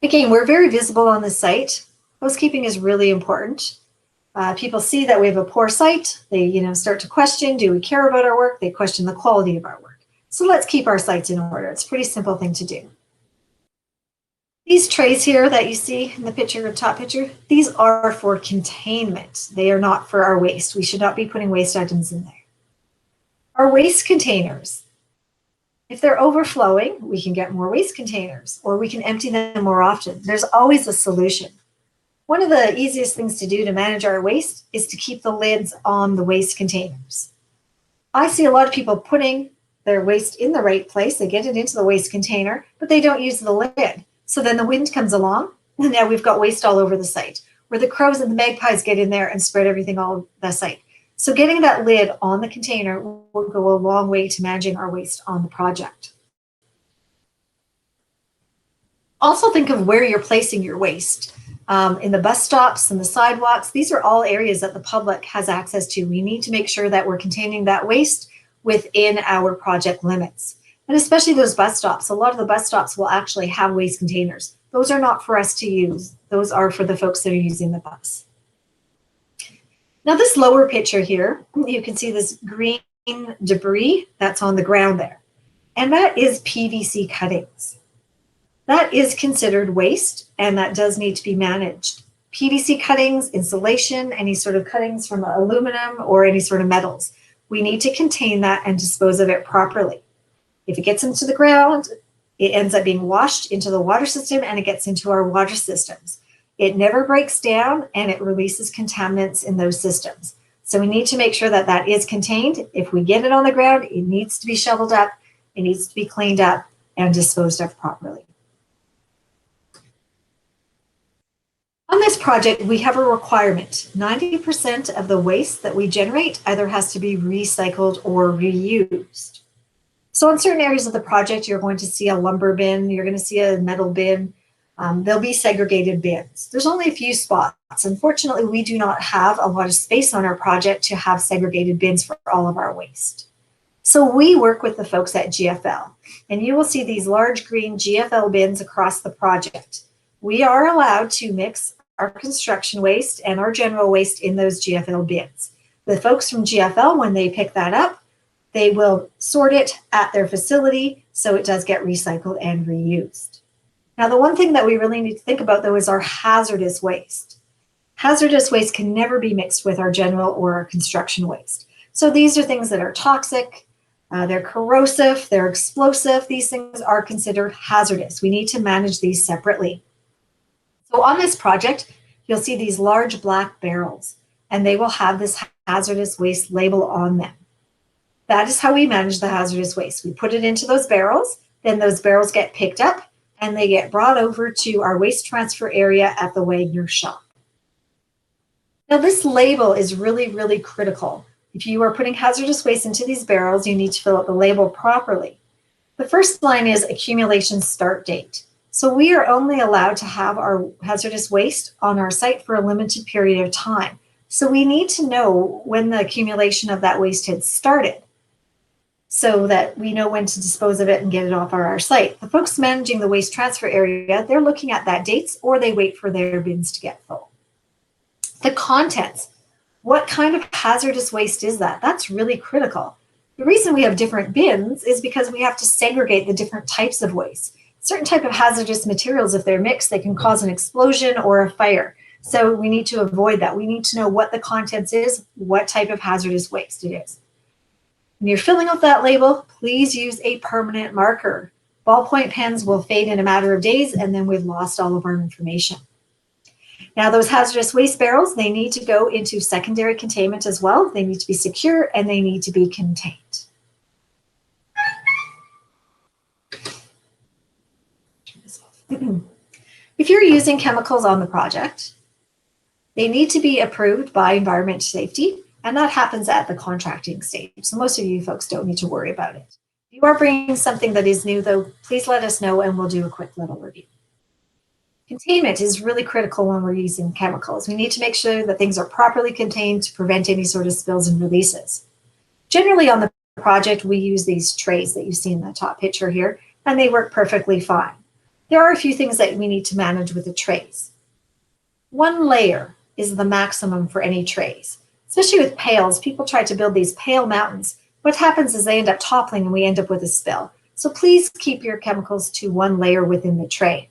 Again, we're very visible on the site. Housekeeping is really important. People see that we have a poor site. They start to question, do we care about our work? They question the quality of our work. So let's keep our sites in order. It's a pretty simple thing to do. These trays here that you see in the picture, the top picture, these are for containment. They are not for our waste. We should not be putting waste items in there. Our waste containers, if they're overflowing, we can get more waste containers, or we can empty them more often. There's always a solution. One of the easiest things to do to manage our waste is to keep the lids on the waste containers. I see a lot of people putting their waste in the right place. They get it into the waste container, but they don't use the lid. So then the wind comes along, and now we've got waste all over the site, where the crows and the magpies get in there and spread everything all over the site. So getting that lid on the container will go a long way to managing our waste on the project. Also think of where you're placing your waste. In the bus stops and the sidewalks, these are all areas that the public has access to. We need to make sure that we're containing that waste within our project limits. And especially those bus stops. A lot of the bus stops will actually have waste containers. Those are not for us to use. Those are for the folks that are using the bus. Now this lower picture here, you can see this green debris that's on the ground there. And that is PVC cuttings. That is considered waste, and that does need to be managed. PVC cuttings, insulation, any sort of cuttings from aluminum or any sort of metals. We need to contain that and dispose of it properly. If it gets into the ground, it ends up being washed into the water system, and it gets into our water systems. It never breaks down, and it releases contaminants in those systems. So we need to make sure that that is contained. If we get it on the ground, it needs to be shoveled up, it needs to be cleaned up and disposed of properly. On this project, we have a requirement. 90% of the waste that we generate either has to be recycled or reused. So in certain areas of the project, you're going to see a lumber bin, you're going to see a metal bin. There'll be segregated bins. There's only a few spots. Unfortunately, we do not have a lot of space on our project to have segregated bins for all of our waste. So we work with the folks at GFL, and you will see these large green GFL bins across the project. We are allowed to mix our construction waste and our general waste in those GFL bins. The folks from GFL, when they pick that up, they will sort it at their facility so it does get recycled and reused. Now, the one thing that we really need to think about, though, is our hazardous waste. Hazardous waste can never be mixed with our general or our construction waste. So these are things that are toxic. They're corrosive, they're explosive. These things are considered hazardous. We need to manage these separately. So on this project, you'll see these large black barrels, and they will have this hazardous waste label on them. That is how we manage the hazardous waste. We put it into those barrels, then those barrels get picked up, and they get brought over to our waste transfer area at the Wagner shop. Now, this label is really, really critical. If you are putting hazardous waste into these barrels, you need to fill out the label properly. The first line is accumulation start date. So we are only allowed to have our hazardous waste on our site for a limited period of time. So we need to know when the accumulation of that waste had started so that we know when to dispose of it and get it off our site. The folks managing the waste transfer area, they're looking at that dates, or they wait for their bins to get full. The contents. What kind of hazardous waste is that? That's really critical. The reason we have different bins is because we have to segregate the different types of waste. Certain type of hazardous materials, if they're mixed, they can cause an explosion or a fire. So we need to avoid that. We need to know what the contents is, what type of hazardous waste it is. When you're filling out that label, please use a permanent marker. Ballpoint pens will fade in a matter of days, and then we've lost all of our information. Now, those hazardous waste barrels, they need to go into secondary containment as well. They need to be secure, and they need to be contained. Turn this off. If you're using chemicals on the project, they need to be approved by Environment Safety, and that happens at the contracting stage. So most of you folks don't need to worry about it. If you are bringing something that is new, though, please let us know, and we'll do a quick little review. Containment is really critical when we're using chemicals. We need to make sure that things are properly contained to prevent any sort of spills and releases. Generally on the project, we use these trays that you see in the top picture here, and they work perfectly fine. There are a few things that we need to manage with the trays. One layer is the maximum for any trays. Especially with pails, people try to build these pail mountains. What happens is they end up toppling and we end up with a spill. So please keep your chemicals to one layer within the tray.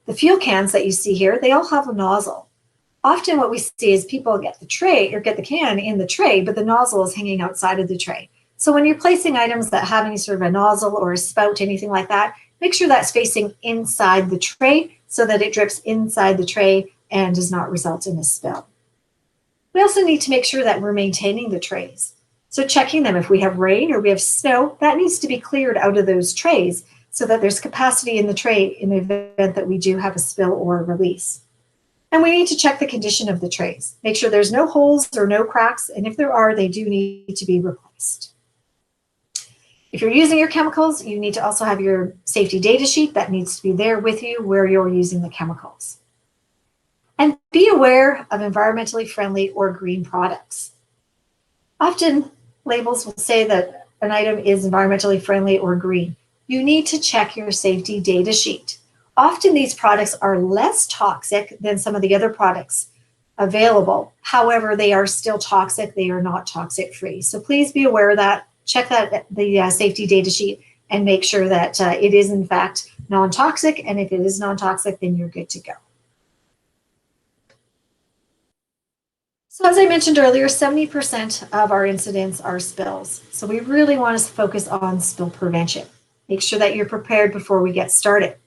The fuel cans that you see here, they all have a nozzle. Often what we see is people get the tray or get the can in the tray, but the nozzle is hanging outside of the tray. So when you're placing items that have any sort of a nozzle or a spout, anything like that, make sure that's facing inside the tray so that it drips inside the tray and does not result in a spill. We also need to make sure that we're maintaining the trays. So checking them if we have rain or we have snow, that needs to be cleared out of those trays so that there's capacity in the tray in the event that we do have a spill or a release. And we need to check the condition of the trays. Make sure there's no holes or no cracks, and if there are, they do need to be replaced. If you're using your chemicals, you need to also have your safety data sheet that needs to be there with you where you're using the chemicals. And be aware of environmentally friendly or green products. Often labels will say that an item is environmentally friendly or green. You need to check your safety data sheet. Often these products are less toxic than some of the other products available. However, they are still toxic. They are not toxic free. So please be aware of that. Check the safety data sheet and make sure that it is in fact non-toxic. And if it is non-toxic, then you're good to go. So as I mentioned earlier, 70% of our incidents are spills. So we really want to focus on spill prevention. Make sure that you're prepared before we get started.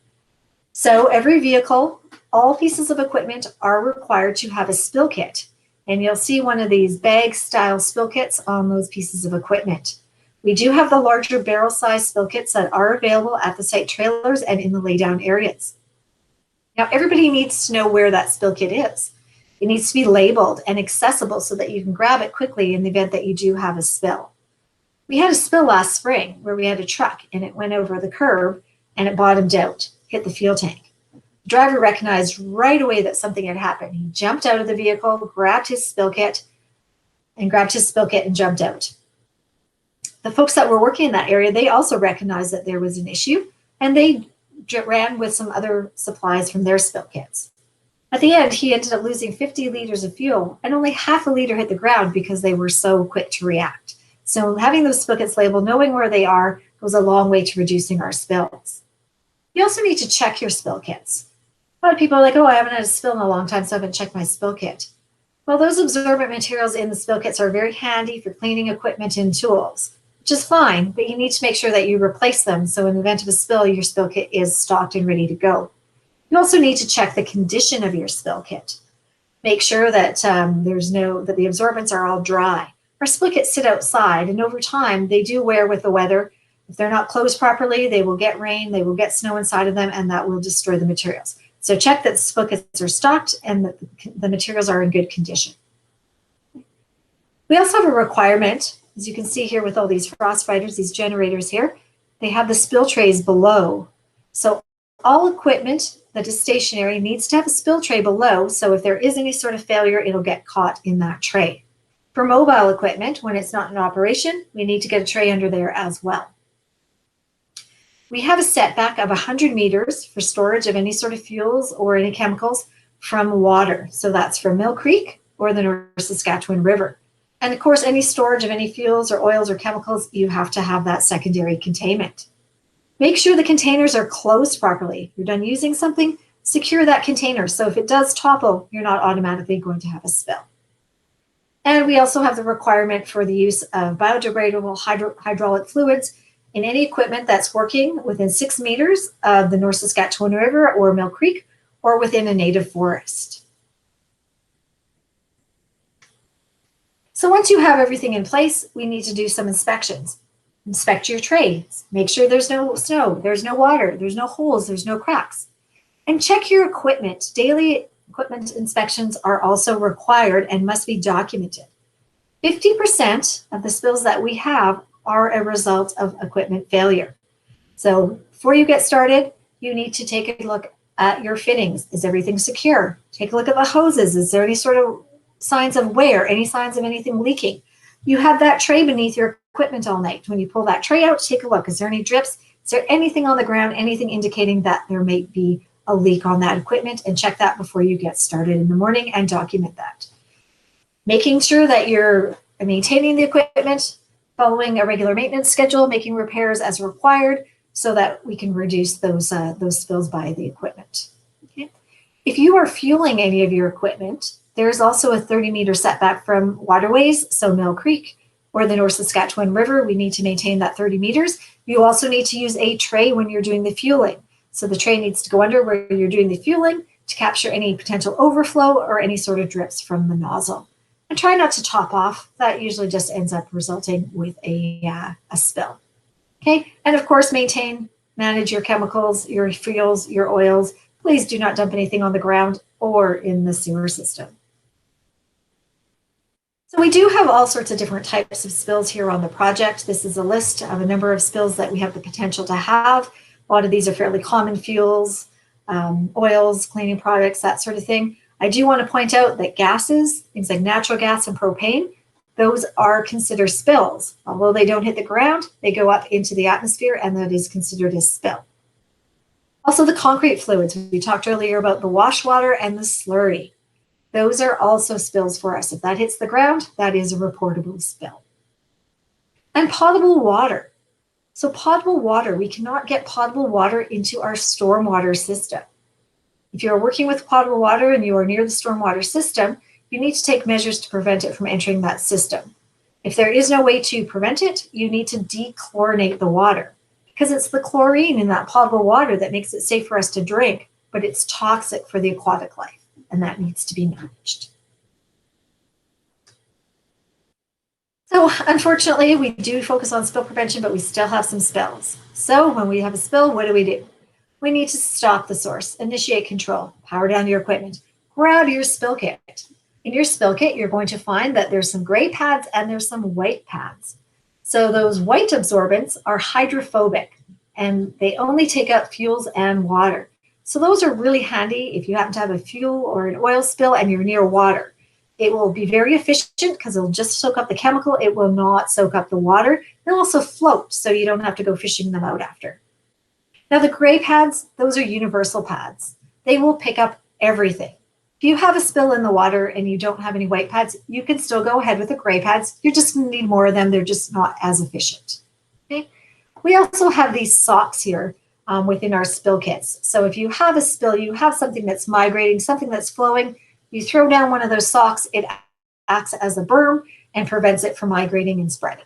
So every vehicle, all pieces of equipment are required to have a spill kit. And you'll see one of these bag style spill kits on those pieces of equipment. We do have the larger barrel size spill kits that are available at the site trailers and in the laydown areas. Now everybody needs to know where that spill kit is. It needs to be labeled and accessible so that you can grab it quickly in the event that you do have a spill. We had a spill last spring where we had a truck and it went over the curb and it bottomed out, hit the fuel tank. The driver recognized right away that something had happened. He jumped out of the vehicle, grabbed his spill kit and jumped out. The folks that were working in that area, they also recognized that there was an issue and they ran with some other supplies from their spill kits. At the end, he ended up losing 50 liters of fuel and only half a liter hit the ground because they were so quick to react. So having those spill kits labeled, knowing where they are, goes a long way to reducing our spills. You also need to check your spill kits. A lot of people are like, oh, I haven't had a spill in a long time, so I haven't checked my spill kit. Well, those absorbent materials in the spill kits are very handy for cleaning equipment and tools. which is fine, but you need to make sure that you replace them. So in the event of a spill, your spill kit is stocked and ready to go. You also need to check the condition of your spill kit. Make sure that that the absorbents are all dry. Our spill kits sit outside, and over time they do wear with the weather. If they're not closed properly, they will get rain, they will get snow inside of them, and that will destroy the materials. So check that the spill kits are stocked and that the materials are in good condition. We also have a requirement, as you can see here with all these frost fighters, these generators here, they have the spill trays below. So all equipment that is stationary needs to have a spill tray below, so if there is any sort of failure, it'll get caught in that tray. For mobile equipment, when it's not in operation, we need to get a tray under there as well. We have a setback of 100 meters for storage of any sort of fuels or any chemicals from water. So that's from Mill Creek or the North Saskatchewan River. And of course, any storage of any fuels or oils or chemicals, you have to have that secondary containment. Make sure the containers are closed properly. You're done using something, secure that container. So if it does topple, you're not automatically going to have a spill. And we also have the requirement for the use of biodegradable hydraulic fluids in any equipment that's working within 6 meters of the North Saskatchewan River or Mill Creek or within a native forest. So once you have everything in place, we need to do some inspections. Inspect your trays. Make sure there's no snow, there's no water, there's no holes, there's no cracks. And check your equipment. Daily equipment inspections are also required and must be documented. 50% of the spills that we have are a result of equipment failure. So before you get started, you need to take a look at your fittings. Is everything secure? Take a look at the hoses. Is there any sort of signs of wear, any signs of anything leaking? You have that tray beneath your equipment all night. When you pull that tray out, take a look. Is there any drips? Is there anything on the ground, anything indicating that there may be a leak on that equipment? And check that before you get started in the morning and document that. Making sure that you're maintaining the equipment, following a regular maintenance schedule, making repairs as required so that we can reduce those spills by the equipment. Okay. If you are fueling any of your equipment, there's also a 30-meter setback from waterways, so Mill Creek or the North Saskatchewan River. We need to maintain that 30 meters. You also need to use a tray when you're doing the fueling. So the tray needs to go under where you're doing the fueling to capture any potential overflow or any sort of drips from the nozzle. And try not to top off. That usually just ends up resulting with a spill. Okay, and of course, manage your chemicals, your fuels, your oils. Please do not dump anything on the ground or in the sewer system. So we do have all sorts of different types of spills here on the project. This is a list of a number of spills that we have the potential to have. A lot of these are fairly common fuels, oils, cleaning products, that sort of thing. I do want to point out that gases, things like natural gas and propane, those are considered spills. Although they don't hit the ground, they go up into the atmosphere, and that is considered a spill. Also, the concrete fluids. We talked earlier about the wash water and the slurry. Those are also spills for us. If that hits the ground, that is a reportable spill. And potable water. So potable water, we cannot get potable water into our stormwater system. If you're working with potable water and you are near the stormwater system, you need to take measures to prevent it from entering that system. If there is no way to prevent it, you need to dechlorinate the water because it's the chlorine in that potable water that makes it safe for us to drink, but it's toxic for the aquatic life, and that needs to be managed. So unfortunately, we do focus on spill prevention, but we still have some spills. So when we have a spill, what do? We need to stop the source, initiate control, power down your equipment, grab your spill kit. In your spill kit, you're going to find that there's some gray pads and there's some white pads. So those white absorbents are hydrophobic and they only take up fuels and water. So those are really handy if you happen to have a fuel or an oil spill and you're near water. It will be very efficient because it'll just soak up the chemical. It will not soak up the water. They'll also float so you don't have to go fishing them out after. Now the gray pads, those are universal pads. They will pick up everything. If you have a spill in the water and you don't have any white pads, you can still go ahead with the gray pads. You're just going to need more of them. They're just not as efficient. Okay. We also have these socks here within our spill kits. So if you have a spill, you have something that's migrating, something that's flowing, you throw down one of those socks, it acts as a berm and prevents it from migrating and spreading.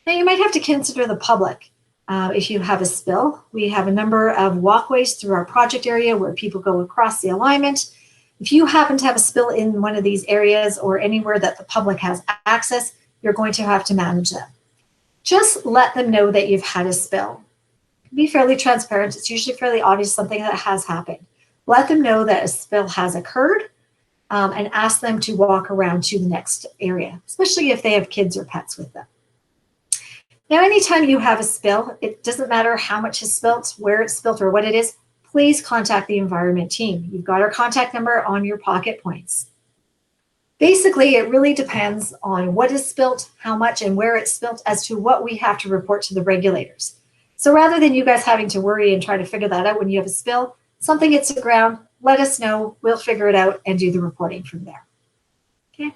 Now you might have to consider the public. If you have a spill, we have a number of walkways through our project area where people go across the alignment. If you happen to have a spill in one of these areas or anywhere that the public has access, you're going to have to manage them. Just let them know that you've had a spill. Be fairly transparent. It's usually fairly obvious something that has happened. Let them know that a spill has occurred and ask them to walk around to the next area, especially if they have kids or pets with them. Now, anytime you have a spill, it doesn't matter how much is spilt, where it's spilt, or what it is, please contact the environment team. You've got our contact number on your pocket points. Basically, it really depends on what is spilt, how much, and where it's spilt as to what we have to report to the regulators. So rather than you guys having to worry and try to figure that out when you have a spill, something hits the ground, let us know, we'll figure it out and do the reporting from there. Okay.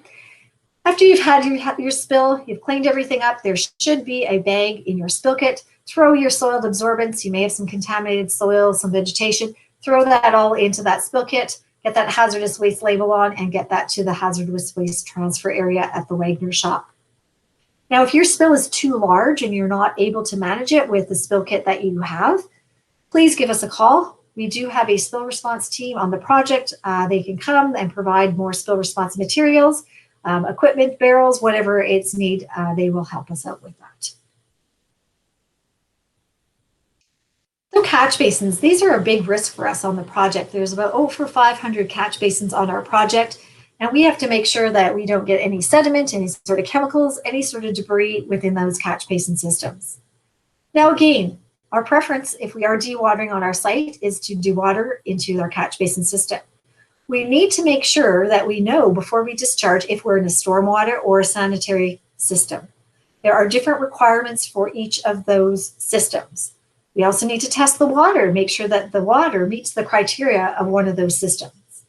After you've had your spill, you've cleaned everything up, there should be a bag in your spill kit. Throw your soiled absorbents. You may have some contaminated soil, some vegetation. Throw that all into that spill kit. Get that hazardous waste label on and get that to the hazardous waste transfer area at the Wagner shop. Now, if your spill is too large and you're not able to manage it with the spill kit that you have, please give us a call. We do have a spill response team on the project. They can come and provide more spill response materials, equipment, barrels, whatever it's need, they will help us out with that. So catch basins, these are a big risk for us on the project. There's about over 500 catch basins on our project, and we have to make sure that we don't get any sediment, any sort of chemicals, any sort of debris within those catch basin systems. Now again, our preference, if we are dewatering on our site, is to dewater into our catch basin system. We need to make sure that we know before we discharge if we're in a stormwater or a sanitary system. There are different requirements for each of those systems. We also need to test the water, make sure that the water meets the criteria of one of those systems.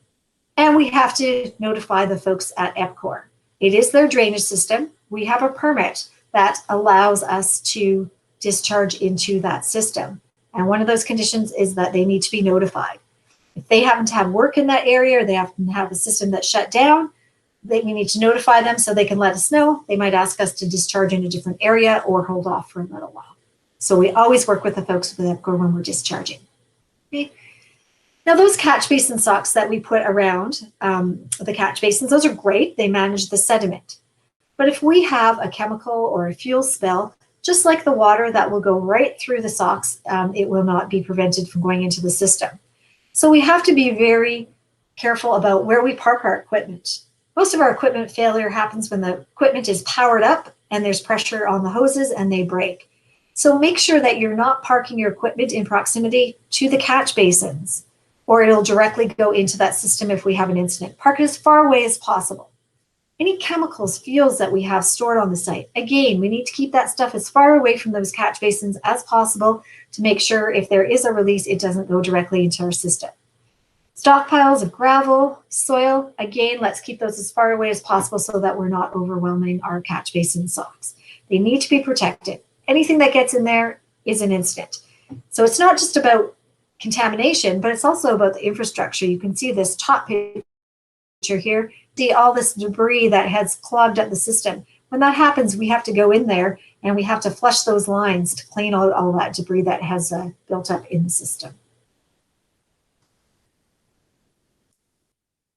And we have to notify the folks at EPCOR. It is their drainage system. We have a permit that allows us to discharge into that system. And one of those conditions is that they need to be notified. If they happen to have work in that area or they happen to have a system that's shut down, we need to notify them so they can let us know. They might ask us to discharge in a different area or hold off for a little while. So we always work with the folks with EPCOR when we're discharging. Okay. Now those catch basin socks that we put around the catch basins, those are great. They manage the sediment. But if we have a chemical or a fuel spill, just like the water that will go right through the socks, it will not be prevented from going into the system. So we have to be very careful about where we park our equipment. Most of our equipment failure happens when the equipment is powered up and there's pressure on the hoses and they break. So make sure that you're not parking your equipment in proximity to the catch basins, or it'll directly go into that system if we have an incident. Park it as far away as possible. Any chemicals, fuels that we have stored on the site, again, we need to keep that stuff as far away from those catch basins as possible to make sure if there is a release, it doesn't go directly into our system. Stockpiles of gravel, soil, again, let's keep those as far away as possible so that we're not overwhelming our catch basin socks. They need to be protected. Anything that gets in there is an incident. So it's not just about contamination, but it's also about the infrastructure. You can see this top picture here, see all this debris that has clogged up the system. When that happens, we have to go in there and we have to flush those lines to clean out all that debris that has built up in the system.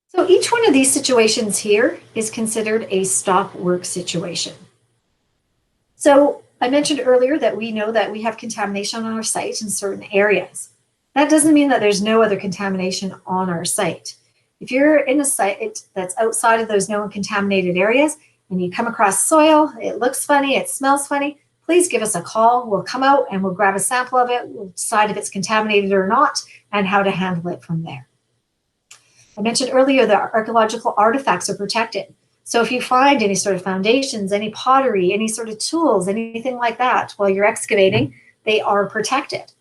So each one of these situations here is considered a stop work situation. So I mentioned earlier that we know that we have contamination on our site in certain areas. That doesn't mean that there's no other contamination on our site. If you're in a site that's outside of those known contaminated areas and you come across soil, it looks funny, it smells funny, please give us a call. We'll come out and we'll grab a sample of it. We'll decide if it's contaminated or not and how to handle it from there. I mentioned earlier that archaeological artifacts are protected. So if you find any sort of foundations, any pottery, any sort of tools, anything like that while you're excavating, they are protected.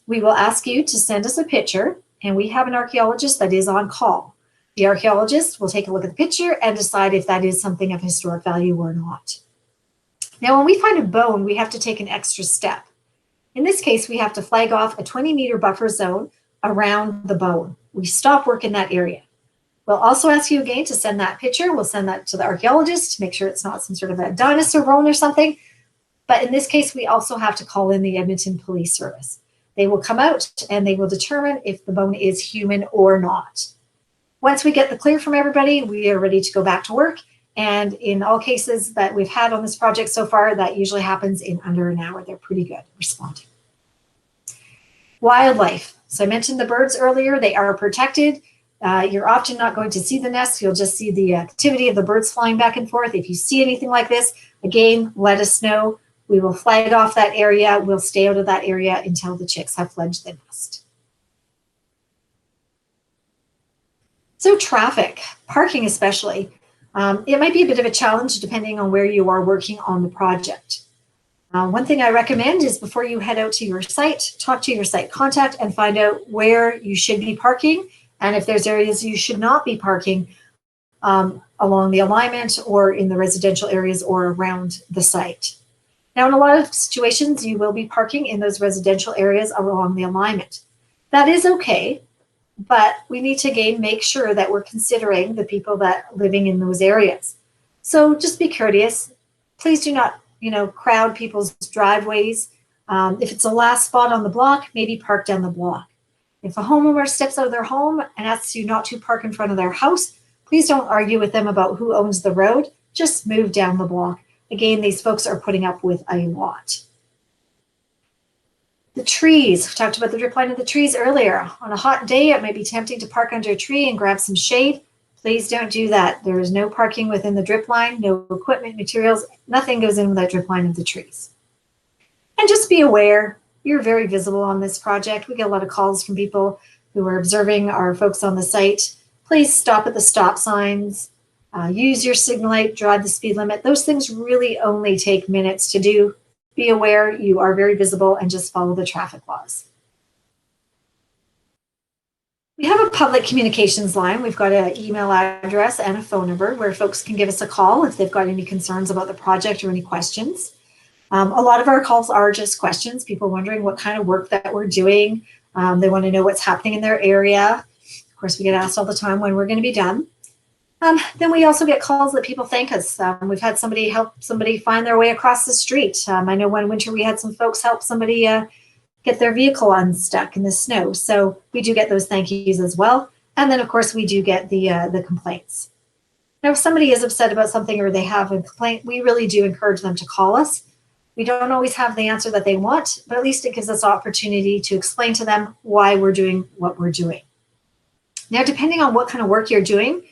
We will ask you to send us a picture, and we have an archaeologist that is on call. The archaeologist will take a look at the picture and decide if that is something of historic value or not. Now, when we find a bone, we have to take an extra step. In this case, we have to flag off a 20-meter buffer zone around the bone. We stop work in that area. We'll also ask you again to send that picture. We'll send that to the archaeologist to make sure it's not some sort of a dinosaur bone or something. But in this case, we also have to call in the Edmonton Police Service. They will come out and they will determine if the bone is human or not. Once we get the clear from everybody, we are ready to go back to work. And in all cases that we've had on this project so far, that usually happens in under an hour. They're pretty good at responding. Wildlife. So I mentioned the birds earlier. They are protected. You're often not going to see the nest. You'll just see the activity of the birds flying back and forth. If you see anything like this, again, let us know. We will flag off that area. We'll stay out of that area until the chicks have fledged the nest. So traffic, parking especially, it might be a bit of a challenge depending on where you are working on the project. One thing I recommend is before you head out to your site, talk to your site contact and find out where you should be parking, and if there's areas you should not be parking along the alignment or in the residential areas or around the site. Now, in a lot of situations, you will be parking in those residential areas along the alignment. That is okay, but we need to again make sure that we're considering the people that are living in those areas. So just be courteous. Please do not, crowd people's driveways. If it's the last spot on the block, maybe park down the block. If a homeowner steps out of their home and asks you not to park in front of their house, please don't argue with them about who owns the road. Just move down the block. Again, these folks are putting up with a lot. The trees, we talked about the drip line of the trees earlier. On a hot day, it might be tempting to park under a tree and grab some shade. Please don't do that. There is no parking within the drip line, no equipment, materials, nothing goes in with that drip line of the trees. And just be aware, you're very visible on this project. We get a lot of calls from people who are observing our folks on the site. Please stop at the stop signs, use your signal light, drive the speed limit. Those things really only take minutes to do. Be aware you are very visible and just follow the traffic laws. We have a public communications line. We've got an email address and a phone number where folks can give us a call if they've got any concerns about the project or any questions. A lot of our calls are just questions, people wondering what kind of work that we're doing. They want to know what's happening in their area. Of course, we get asked all the time when we're going to be done. Then we also get calls that people thank us. We've had somebody help somebody find their way across the street. I know one winter we had some folks help somebody get their vehicle unstuck in the snow. So we do get those thank yous as well. And then, of course, we do get the complaints. Now, if somebody is upset about something or they have a complaint, we really do encourage them to call us. We don't always have the answer that they want, but at least it gives us opportunity to explain to them why we're doing what we're doing. Now, depending on what kind of work you're doing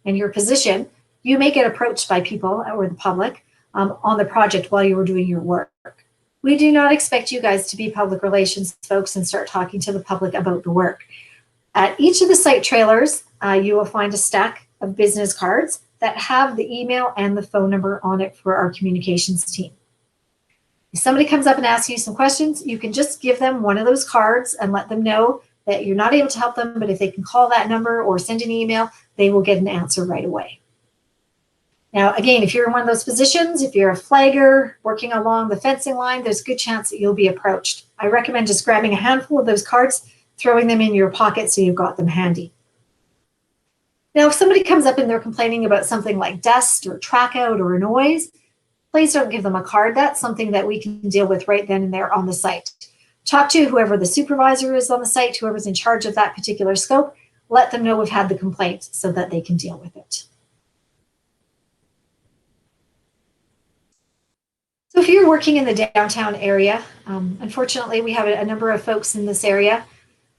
and your position, you may get approached by people or the public on the project while you were doing your work. We do not expect you guys to be public relations folks and start talking to the public about the work. At each of the site trailers, you will find a stack of business cards that have the email and the phone number on it for our communications team. If somebody comes up and asks you some questions, you can just give them one of those cards and let them know that you're not able to help them, but if they can call that number or send an email, they will get an answer right away. Now, again, if you're in one of those positions, if you're a flagger working along the fencing line, there's a good chance that you'll be approached. I recommend just grabbing a handful of those cards, throwing them in your pocket so you've got them handy. Now, if somebody comes up and they're complaining about something like dust or track out or noise, please don't give them a card. That's something that we can deal with right then and there on the site. Talk to whoever the supervisor is on the site, whoever's in charge of that particular scope. Let them know we've had the complaint so that they can deal with it. So if you're working in the downtown area, unfortunately, we have a number of folks in this area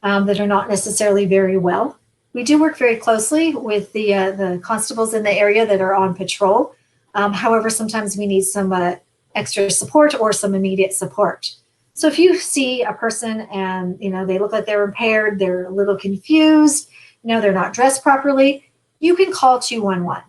that are not necessarily very well. We do work very closely with the constables in the area that are on patrol. However, sometimes we need some extra support or some immediate support. So if you see a person and they look like they're impaired, they're a little confused, they're not dressed properly, you can call 211.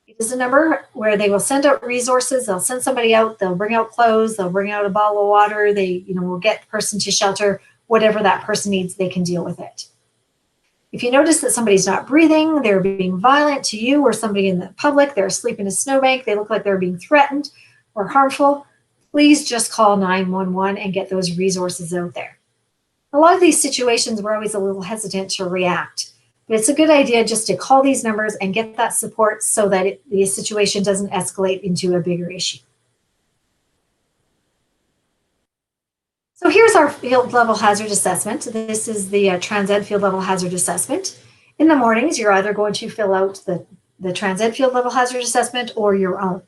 It is a number where they will send out resources. They'll send somebody out. They'll bring out clothes. They'll bring out a bottle of water. They will get the person to shelter. Whatever that person needs, they can deal with it. If you notice that somebody's not breathing, they're being violent to you or somebody in the public, they're asleep in a snowbank, they look like they're being threatened or harmful, please just call 911 and get those resources out there. A lot of these situations, we're always a little hesitant to react, but it's a good idea just to call these numbers and get that support so that the situation doesn't escalate into a bigger issue. So here's our field level hazard assessment. This is the Trans-Ed field level hazard assessment. In the mornings, you're either going to fill out the Trans-Ed field level hazard assessment or your own.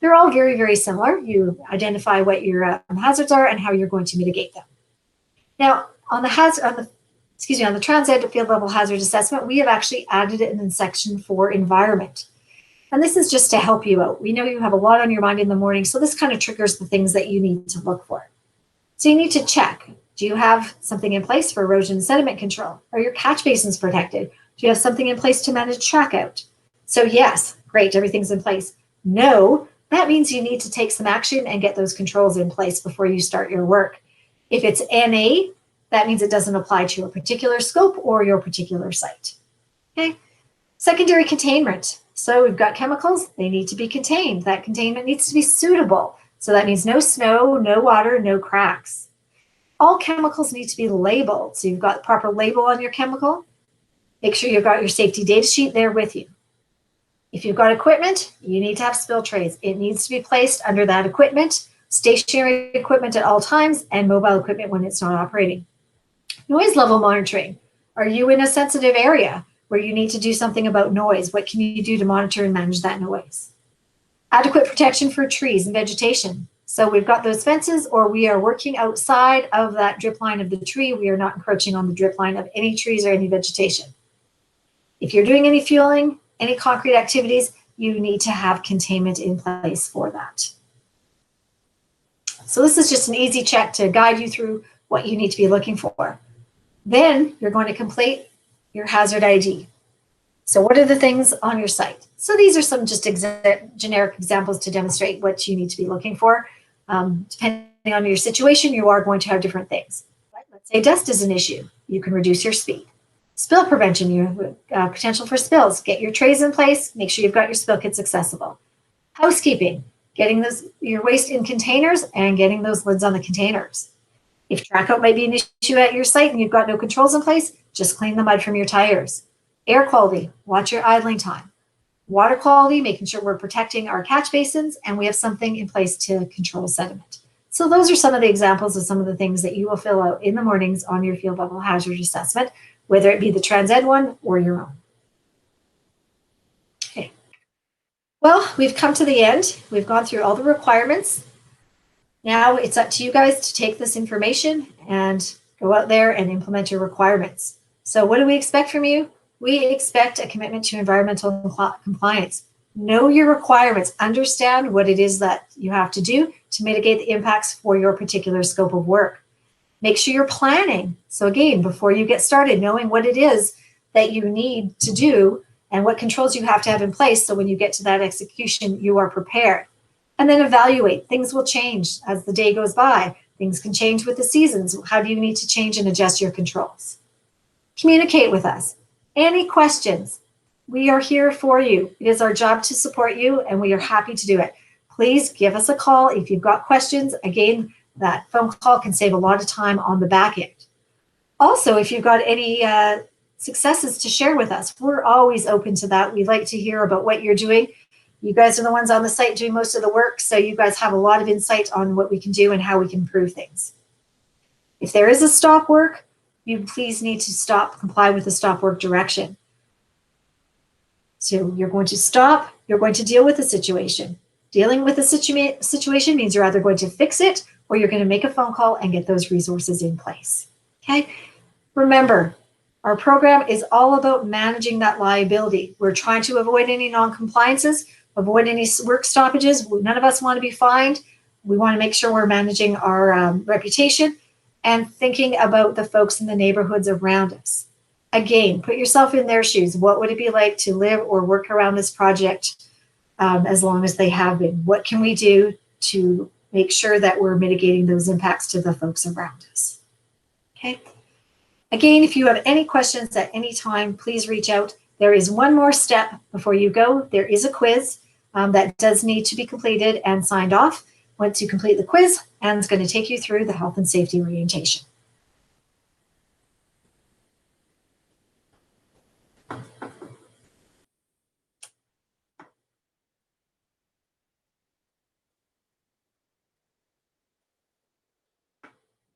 They're all very, very similar. You identify what your hazards are and how you're going to mitigate them. Now, on the Trans-Ed field level hazard assessment, we have actually added it in section for environment. And this is just to help you out. We know you have a lot on your mind in the morning, so this kind of triggers the things that you need to look for. So you need to check, do you have something in place for erosion and sediment control? Are your catch basins protected? Do you have something in place to manage track out? So yes, great, everything's in place. No, that means you need to take some action and get those controls in place before you start your work. If it's NA, that means it doesn't apply to your particular scope or your particular site. Okay. Secondary containment. So we've got chemicals, they need to be contained. That containment needs to be suitable. So that means no snow, no water, no cracks. All chemicals need to be labeled. So you've got the proper label on your chemical. Make sure you've got your safety data sheet there with you. If you've got equipment, you need to have spill trays. It needs to be placed under that equipment, stationary equipment at all times, and mobile equipment when it's not operating. Noise level monitoring. Are you in a sensitive area where you need to do something about noise? What can you do to monitor and manage that noise? Adequate protection for trees and vegetation. So we've got those fences, or we are working outside of that drip line of the tree. We are not encroaching on the drip line of any trees or any vegetation. If you're doing any fueling, any concrete activities, you need to have containment in place for that. So this is just an easy check to guide you through what you need to be looking for. Then you're going to complete your hazard ID. So what are the things on your site? So these are some just generic examples to demonstrate what you need to be looking for. Depending on your situation, you are going to have different things. Let's say dust is an issue. You can reduce your speed. Spill prevention, you have potential for spills. Get your trays in place. Make sure you've got your spill kits accessible. Housekeeping, getting your waste in containers and getting those lids on the containers. If track out might be an issue at your site and you've got no controls in place, just clean the mud from your tires. Air quality, watch your idling time. Water quality, making sure we're protecting our catch basins and we have something in place to control sediment. So those are some of the examples of some of the things that you will fill out in the mornings on your field level hazard assessment, whether it be the Trans-Ed one or your own. Okay. Well, we've come to the end. We've gone through all the requirements. Now it's up to you guys to take this information and go out there and implement your requirements. So what do we expect from you? We expect a commitment to environmental compliance. Know your requirements. Understand what it is that you have to do to mitigate the impacts for your particular scope of work. Make sure you're planning. So again, before you get started, knowing what it is that you need to do and what controls you have to have in place so when you get to that execution, you are prepared. And then evaluate. Things will change as the day goes by. Things can change with the seasons. How do you need to change and adjust your controls? Communicate with us. Any questions? We are here for you. It is our job to support you, and we are happy to do it. Please give us a call if you've got questions. Again, that phone call can save a lot of time on the back end. Also, if you've got any successes to share with us, we're always open to that. We'd like to hear about what you're doing. You guys are the ones on the site doing most of the work, so you guys have a lot of insight on what we can do and how we can improve things. If there is a stop work, you please need to comply with the stop work direction. So you're going to stop, you're going to deal with the situation. Dealing with the situation means you're either going to fix it or you're going to make a phone call and get those resources in place. Okay? Remember, our program is all about managing that liability. We're trying to avoid any non-compliances, avoid any work stoppages. None of us want to be fined. We want to make sure we're managing our reputation and thinking about the folks in the neighborhoods around us. Again, put yourself in their shoes. What would it be like to live or work around this project as long as they have been? What can we do to make sure that we're mitigating those impacts to the folks around us? Okay. Again, if you have any questions at any time, please reach out. There is one more step before you go. There is a quiz that does need to be completed and signed off. Once you complete the quiz, Anne's going to take you through the health and safety orientation.